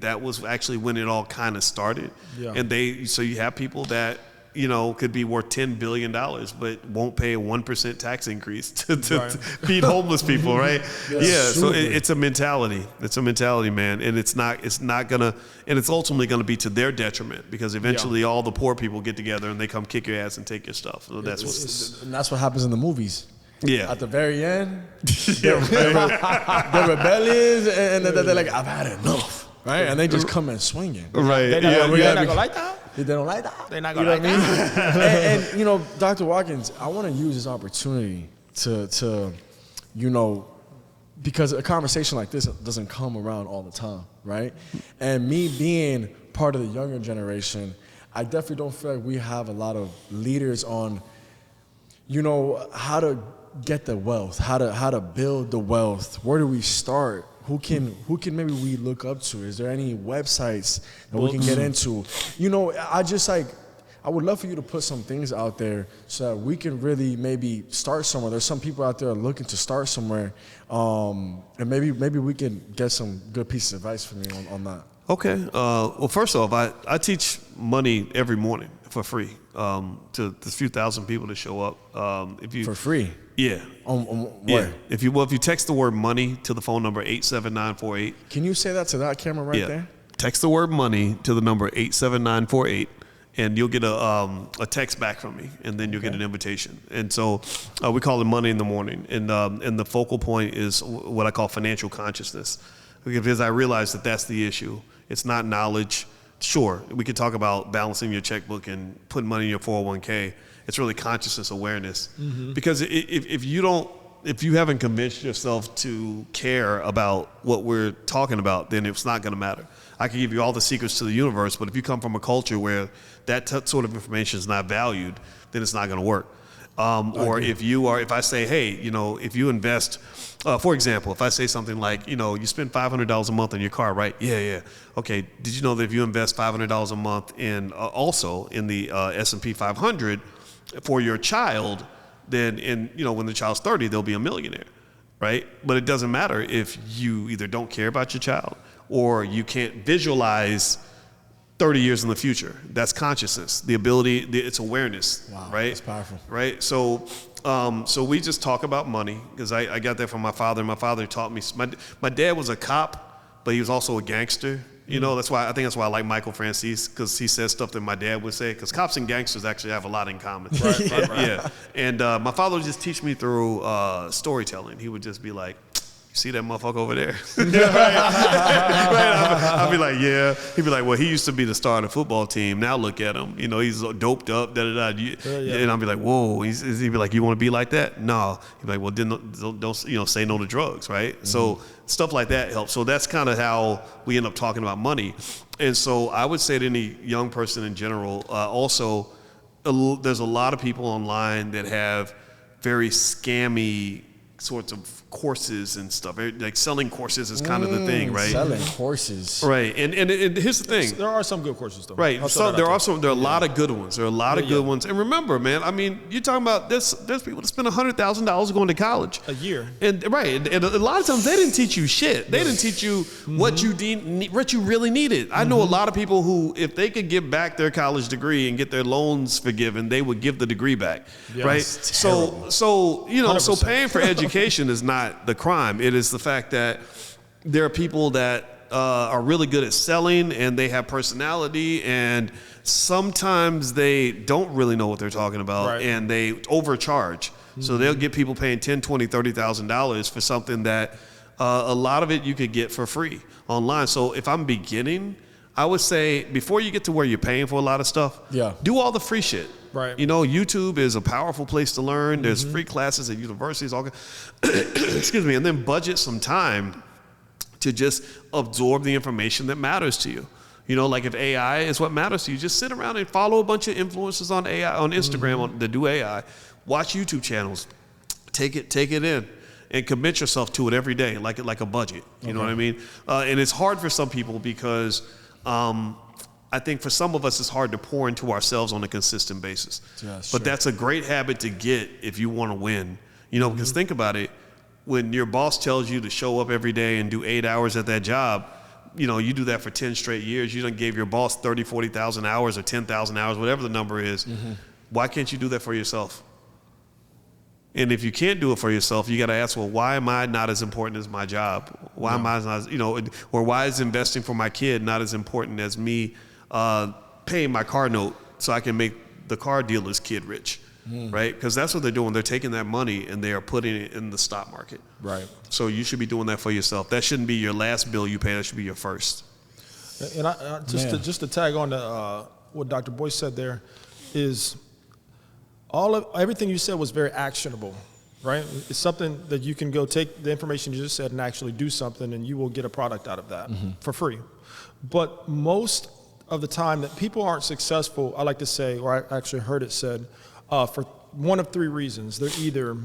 that was actually when it all kind of started. Yeah. And so you have people that, you know, could be worth $10 billion, but won't pay a 1% tax increase to feed homeless people, right? So it's a mentality. It's a mentality, man. And it's ultimately gonna be to their detriment because eventually all the poor people get together and they come kick your ass and take your stuff. So and that's what happens in the movies. Yeah. At the very end, they're rebellious and they're like, I've had enough, right? And they just come in swinging. Right. They're not gonna like that. They don't like that. They're not gonna like that. and you know, Dr. Watkins, I want to use this opportunity to, you know, because a conversation like this doesn't come around all the time, right? And me being part of the younger generation, I definitely don't feel like we have a lot of leaders on, you know, how to get the wealth, how to build the wealth. Where do we start? Who can maybe we look up to? Is there any websites that we can get into? You know, I would love for you to put some things out there so that we can really maybe start somewhere. There's some people out there looking to start somewhere, and maybe we can get some good pieces of advice from you on that. Okay. Well, first off, I teach money every morning for free to the few thousand people that show up. For free? Yeah. Where? If you text the word money to the phone number 87948. Can you say that to that camera right there? Text the word money to the number 87948, and you'll get a text back from me, and then you'll get an invitation. And so we call it Money in the Morning, and the focal point is what I call financial consciousness, because I realize that that's the issue. It's not knowledge. Sure, we could talk about balancing your checkbook and putting money in your 401k. It's really consciousness awareness. Because if you haven't convinced yourself to care about what we're talking about, then it's not going to matter. I can give you all the secrets to the universe, but if you come from a culture where that sort of information is not valued, then it's not going to work. Or if I say, hey, you know, if you invest, for example, if I say something like, you know, you spend $500 a month on your car, right? Yeah. Okay. Did you know that if you invest $500 a month in also in the S&P 500 for your child, then when the child's 30, they'll be a millionaire, right? But it doesn't matter if you either don't care about your child or you can't visualize 30 years in the future. That's consciousness, the ability, it's awareness, wow, right? That's powerful. Right? So So we just talk about money because I got that from my father. My father taught me. My dad was a cop, but he was also a gangster. You know, that's why I like Michael Francis, because he says stuff that my dad would say. Because cops and gangsters actually have a lot in common. Right. Yeah. And my father would just teach me through storytelling. He would just be like, "See that motherfucker over there?" I'd be like, "Yeah." He'd be like, "Well, he used to be the star of the football team. Now look at him. You know, he's doped up." Da da da. And I'd be like, "Whoa." He'd be like, "You want to be like that?" No. He'd be like, "Well, then don't say no to drugs, right?" Mm-hmm. So stuff like that helps. So that's kind of how we end up talking about money. And so I would say to any young person in general, also, there's a lot of people online that have very scammy sorts of courses and stuff. Like selling courses is kind of the thing, right? Selling courses. Right. And here's the thing. There are some good courses though. Right. So there are a lot of good ones. There are a lot of good ones. And remember, man, I mean, you're talking about there's people that spend $100,000 going to college. A year. And right. And a lot of times they didn't teach you shit. They didn't teach you what you really needed. I know a lot of people who, if they could give back their college degree and get their loans forgiven, they would give the degree back. Yes. Right. So you know, 100%. So paying for education is not the crime. It is the fact that there are people that are really good at selling and they have personality, and sometimes they don't really know what they're talking about, and they overcharge. So they'll get people paying $10,000, $20,000, $30,000 for something that a lot of it you could get for free online. So if I'm beginning, I would say before you get to where you're paying for a lot of stuff, do all the free shit. Right. You know, YouTube is a powerful place to learn. There's free classes at universities, excuse me, and then budget some time to just absorb the information that matters to you. You know, like if AI is what matters to you, just sit around and follow a bunch of influencers on AI, on Instagram that do AI. Watch YouTube channels. Take it in. And commit yourself to it every day, like a budget. You know what I mean? And it's hard for some people because I think for some of us it's hard to pour into ourselves on a consistent basis. Yeah, but that's a great habit to get if you want to win. You know, because think about it. When your boss tells you to show up every day and do 8 hours at that job, you know, you do that for 10 straight years. You done gave your boss 30, 40,000 hours or 10,000 hours, whatever the number is. Why can't you do that for yourself? And if you can't do it for yourself, you got to ask, well, why am I not as important as my job? Why am I not, you know, or why is investing for my kid not as important as me paying my car note so I can make the car dealer's kid rich, right? Because that's what they're doing. They're taking that money and they are putting it in the stock market. Right. So you should be doing that for yourself. That shouldn't be your last bill you pay. That should be your first. And just to tag on to what Dr. Boyce said there is everything you said was very actionable, right? It's something that you can go take the information you just said and actually do something, and you will get a product out of that for free. But most of the time that people aren't successful, I like to say, or I actually heard it said, for one of three reasons. They're either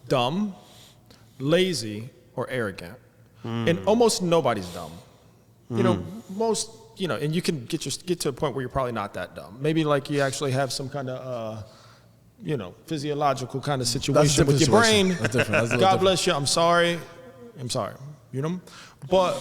dumb, lazy, or arrogant. And almost nobody's dumb. You know, most, you know, and you can get to a point where you're probably not that dumb. Maybe like you actually have some kind of, you know, physiological kind of situation with your brain. That's different. God bless you. I'm sorry. You know, but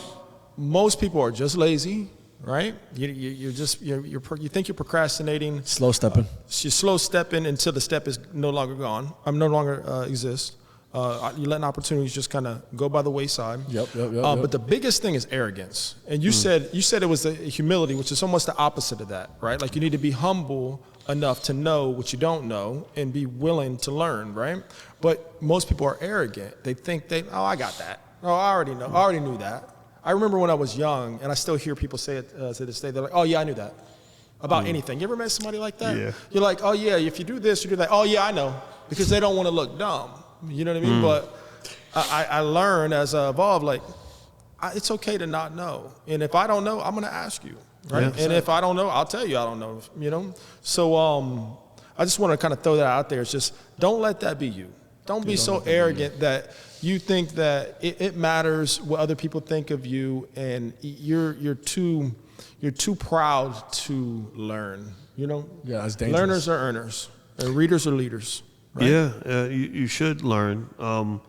most people are just lazy, right? You think you're procrastinating. Slow stepping. You're slow stepping until the step is no longer gone. No longer exists. You're letting opportunities just kind of go by the wayside. Yep. But the biggest thing is arrogance. And you said it was the humility, which is almost the opposite of that, right? Like you need to be humble enough to know what you don't know and be willing to learn, right? But most people are arrogant. They think I got that. Oh, I already know. I already knew that. I remember when I was young, and I still hear people say it to this day. They're like, oh yeah, I knew that about anything. You ever met somebody like that? Yeah. You're like, oh yeah, if you do this, you do that. Oh yeah, I know, because they don't want to look dumb. You know what I mean? But I learned as I evolved, like, it's okay to not know. And if I don't know, I'm going to ask you, right? Yeah, and if I don't know, I'll tell you I don't know, you know? So I just want to kind of throw that out there. It's just, don't let that be you. Don't be so arrogant that you think that it matters what other people think of you, and you're too proud to learn, you know? Yeah, that's dangerous. Learners are earners, and readers are leaders. Right? Yeah, you should learn. I'm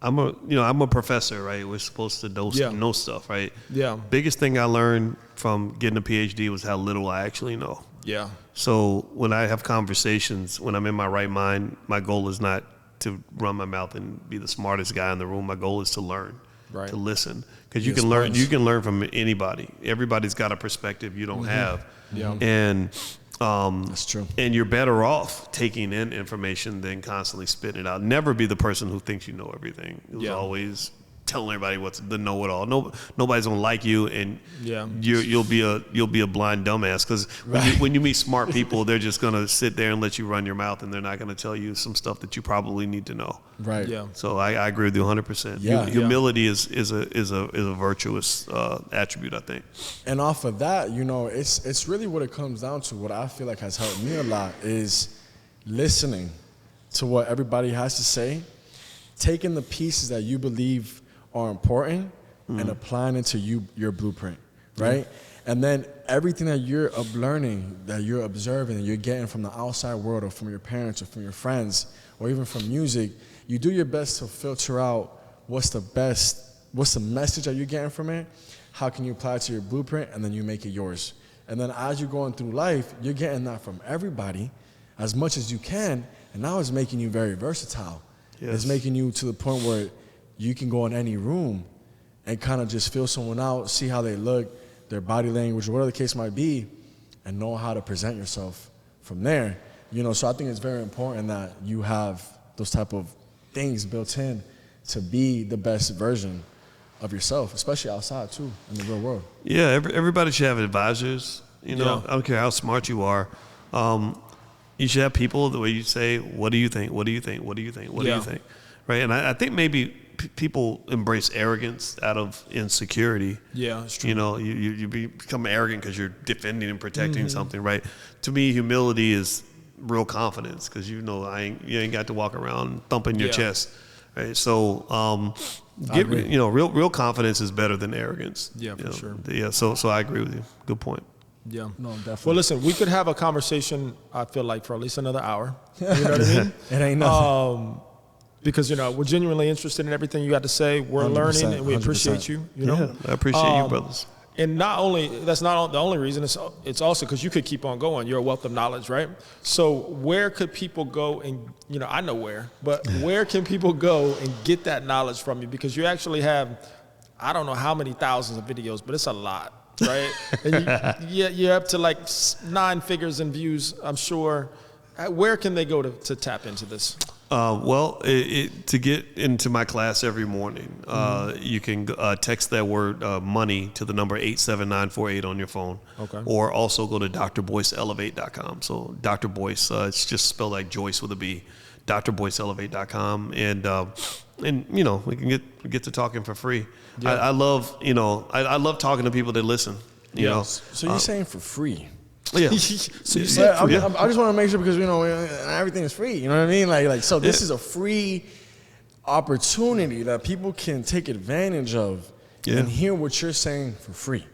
a professor, right? We're supposed to know stuff, right? Yeah. Biggest thing I learned from getting a PhD was how little I actually know. Yeah. So when I have conversations, when I'm in my right mind, my goal is not to run my mouth and be the smartest guy in the room. My goal is to learn, Right. to listen, because you can learn. You can learn from anybody. Everybody's got a perspective you don't have. Yeah. And That's true. And you're better off taking in information than constantly spitting it out. Never be the person who thinks you know everything. It was always telling everybody what's the know-it-all. Nobody's gonna like you, and you'll be a blind dumbass. Because when you meet smart people, they're just gonna sit there and let you run your mouth, and they're not gonna tell you some stuff that you probably need to know. Right. Yeah. So I agree with you 100%. Yeah. Humility is a virtuous attribute, I think. And off of that, you know, it's really what it comes down to. What I feel like has helped me a lot is listening to what everybody has to say, taking the pieces that you believe are important and applying it to your blueprint, right? And then everything that you're learning, that you're observing, and you're getting from the outside world or from your parents or from your friends or even from music, you do your best to filter out what's the message that you're getting from it, how can you apply it to your blueprint, and then you make it yours. And then as you're going through life, you're getting that from everybody as much as you can, and now it's making you very versatile. Yes. It's making you to the point where you can go in any room and kind of just feel someone out, see how they look, their body language, whatever the case might be, and know how to present yourself from there. You know, so I think it's very important that you have those type of things built in to be the best version of yourself, especially outside too, in the real world. Yeah, everybody should have advisors. You know, Yeah. I don't care how smart you are. You should have people the way you say, "What do you think? What do you think? What do you think? What do you think?" Right? And I think maybe people embrace arrogance out of insecurity. Yeah, it's true. You know, you become arrogant because you're defending and protecting something, right? To me, humility is real confidence, because you know you ain't got to walk around thumping your chest, right? So real confidence is better than arrogance. Yeah, for sure. Yeah, so I agree with you. Good point. Yeah. No, definitely. Well, listen, we could have a conversation, I feel like, for at least another hour. You know what I mean? It ain't nothing. Because, you know, we're genuinely interested in everything you got to say. We're learning, and we 100%. appreciate you, you know? Yeah, I appreciate you, brothers. And that's not the only reason. It's also because you could keep on going. You're a wealth of knowledge, right? So where could people go and, you know, I know where, but where can people go and get that knowledge from you? Because you actually have, I don't know how many thousands of videos, but it's a lot, right? And you're up to like 9 figures in views, I'm sure. Where can they go to tap into this? To get into my class every morning, you can text that word money to the number 87948 on your phone. Okay. Or also go to drboyceelevate.com. So Dr. Boyce, it's just spelled like Joyce with a B. drboyceelevate.com, and you know, we can get to talking for free. Yeah. I love talking to people that listen. You know. So you're saying for free? Yeah. So you Yeah, I just want to make sure, because, you know, everything is free. You know what I mean? Like so this is a free opportunity that people can take advantage of and hear what you're saying for free.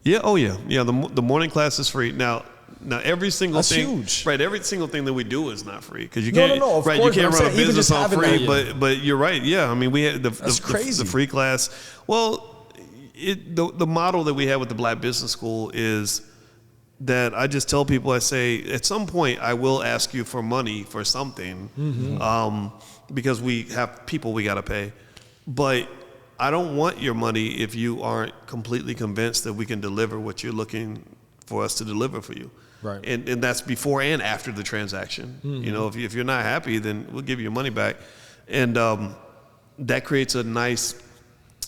Yeah. Oh yeah. Yeah. The morning class is free now. Every single thing, huge. Right? Every single thing that we do is not free, because you can't. No, of right? course, You can't run a even business just on having free. that, But you're right. Yeah. I mean, we had the crazy. free class. Well, the model that we have with the Black Business School is that I just tell people, I say, at some point I will ask you for money for something, because we have people we got to pay. But I don't want your money if you aren't completely convinced that we can deliver what you're looking for us to deliver for you. Right. And that's before and after the transaction. You know, if you're not happy, then we'll give you your money back. And that creates a nice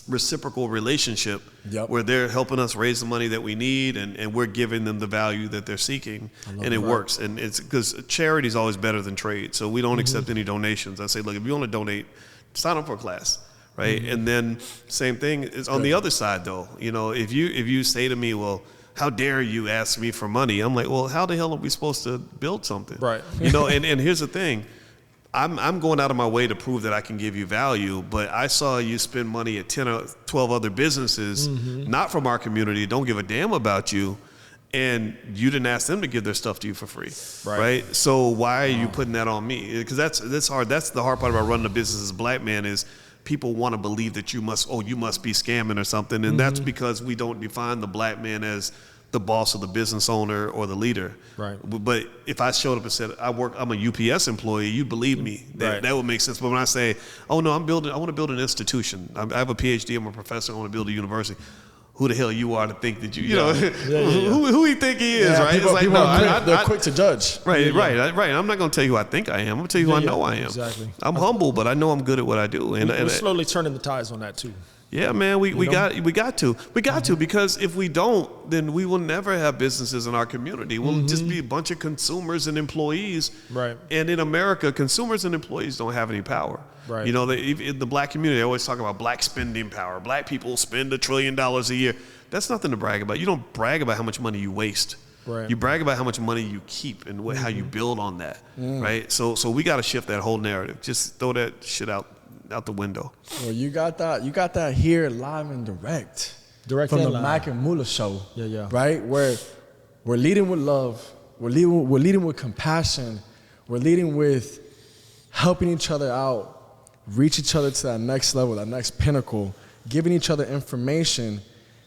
reciprocal relationship where they're helping us raise the money that we need, and we're giving them the value that they're seeking, and it works. And it's because charity is always better than trade, so we don't accept any donations. I say, look, if you want to donate, sign up for a class, right? And then same thing is on the other side, though. You know, if you say to me, well, how dare you ask me for money? I'm like, well, how the hell are we supposed to build something? Right. You know, and here's the thing. I'm going out of my way to prove that I can give you value, but I saw you spend money at 10 or 12 other businesses, not from our community, don't give a damn about you, and you didn't ask them to give their stuff to you for free, right? So why are you putting that on me? Because that's hard. That's the hard part about running a business as a Black man, is people want to believe that you must be scamming or something, and that's because we don't define the Black man as the boss or the business owner or the leader. Right. But if I showed up and said, I'm a UPS employee, you'd believe me. That would make sense. But when I say, oh no, I want to build an institution. I have a PhD, I'm a professor, I want to build a university. Who the hell you are to think that you know, who he think he is, right? People, it's like, they're quick to judge. Right. I'm not going to tell you who I think I am. I'm going to tell you who I know I am. Exactly. I'm humble, but I know I'm good at what I do. And we're slowly turning the tides on that too. Yeah, man, we got to, because if we don't, then we will never have businesses in our community. We'll just be a bunch of consumers and employees. Right. And in America, consumers and employees don't have any power. Right. You know, in the black community, they always talk about black spending power. Black people spend $1 trillion a year. That's nothing to brag about. You don't brag about how much money you waste. Right. You brag about how much money you keep and how you build on that. Right. So we got to shift that whole narrative. Just throw that shit out the window. Well, you got that here live and direct from the Mac and Mula show. Yeah. Right, where we're leading with love, we're leading with compassion, we're leading with helping each other out, reach each other to that next level, that next pinnacle, giving each other information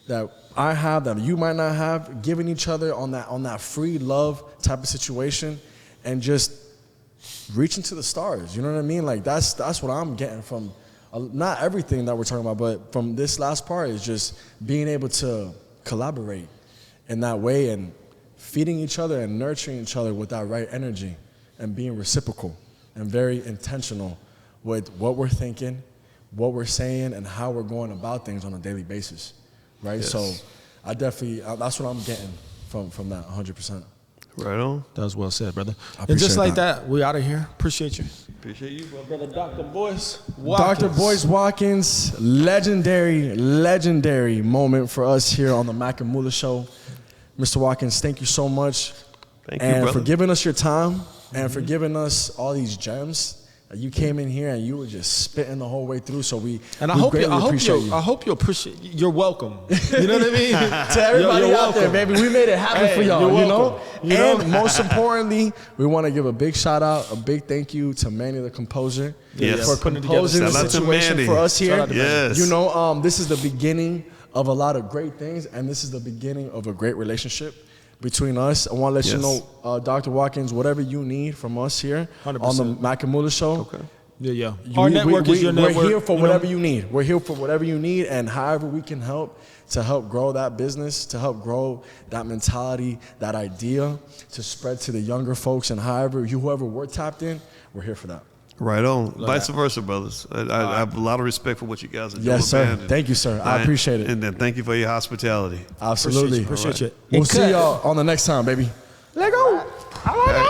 that I have that you might not have, giving each other on that free love type of situation, and just reaching to the stars. You know what I mean? Like that's what I'm getting from not everything that we're talking about, but from this last part is just being able to collaborate in that way and feeding each other and nurturing each other with that right energy and being reciprocal and very intentional with what we're thinking, what we're saying, and how we're going about things on a daily basis, right? Yes. So I definitely, that's what I'm getting from that 100%. Right on. That was well said, brother. I And just appreciate like that. we out of here. Appreciate you. Appreciate you, bro. Brother Dr. Boyce Watkins. Dr. Boyce Watkins, legendary moment for us here on the Mac and Mula show. Mr. Watkins, thank you so much. Thank you, and brother. for giving us your time and for giving us all these gems. You came in here and you were just spitting the whole way through, so we greatly appreciate you. I hope you appreciate. You're welcome. You know what I mean? To everybody You're out there, welcome. baby, we made it happen for y'all. you're You know, welcome. You know? And most importantly, we want to give a big shout out, a big thank you to Manny the composer Yes. for Putting it composing together. the Shout out to situation Manny. for us here. Shout out to Manny. Yes. You know, this is the beginning of a lot of great things, and this is the beginning of a great relationship between us. I want to let you know, Dr. Watkins, whatever you need from us here 100%. on the Mac and Mula show. Okay. Yeah. Our network is your network. We're here for you whatever know? you need. We're here for whatever you need, and however we can help to help grow that business, to help grow that mentality, that idea, to spread to the younger folks, and whoever we're tapped in, we're here for that. Right on. Vice versa, brothers. I have a lot of respect for what you guys are doing. Yes, sir. Man. Thank you, sir. I appreciate it. And then thank you for your hospitality. Absolutely. Appreciate you. We'll see y'all on the next time, baby. Let go. All right.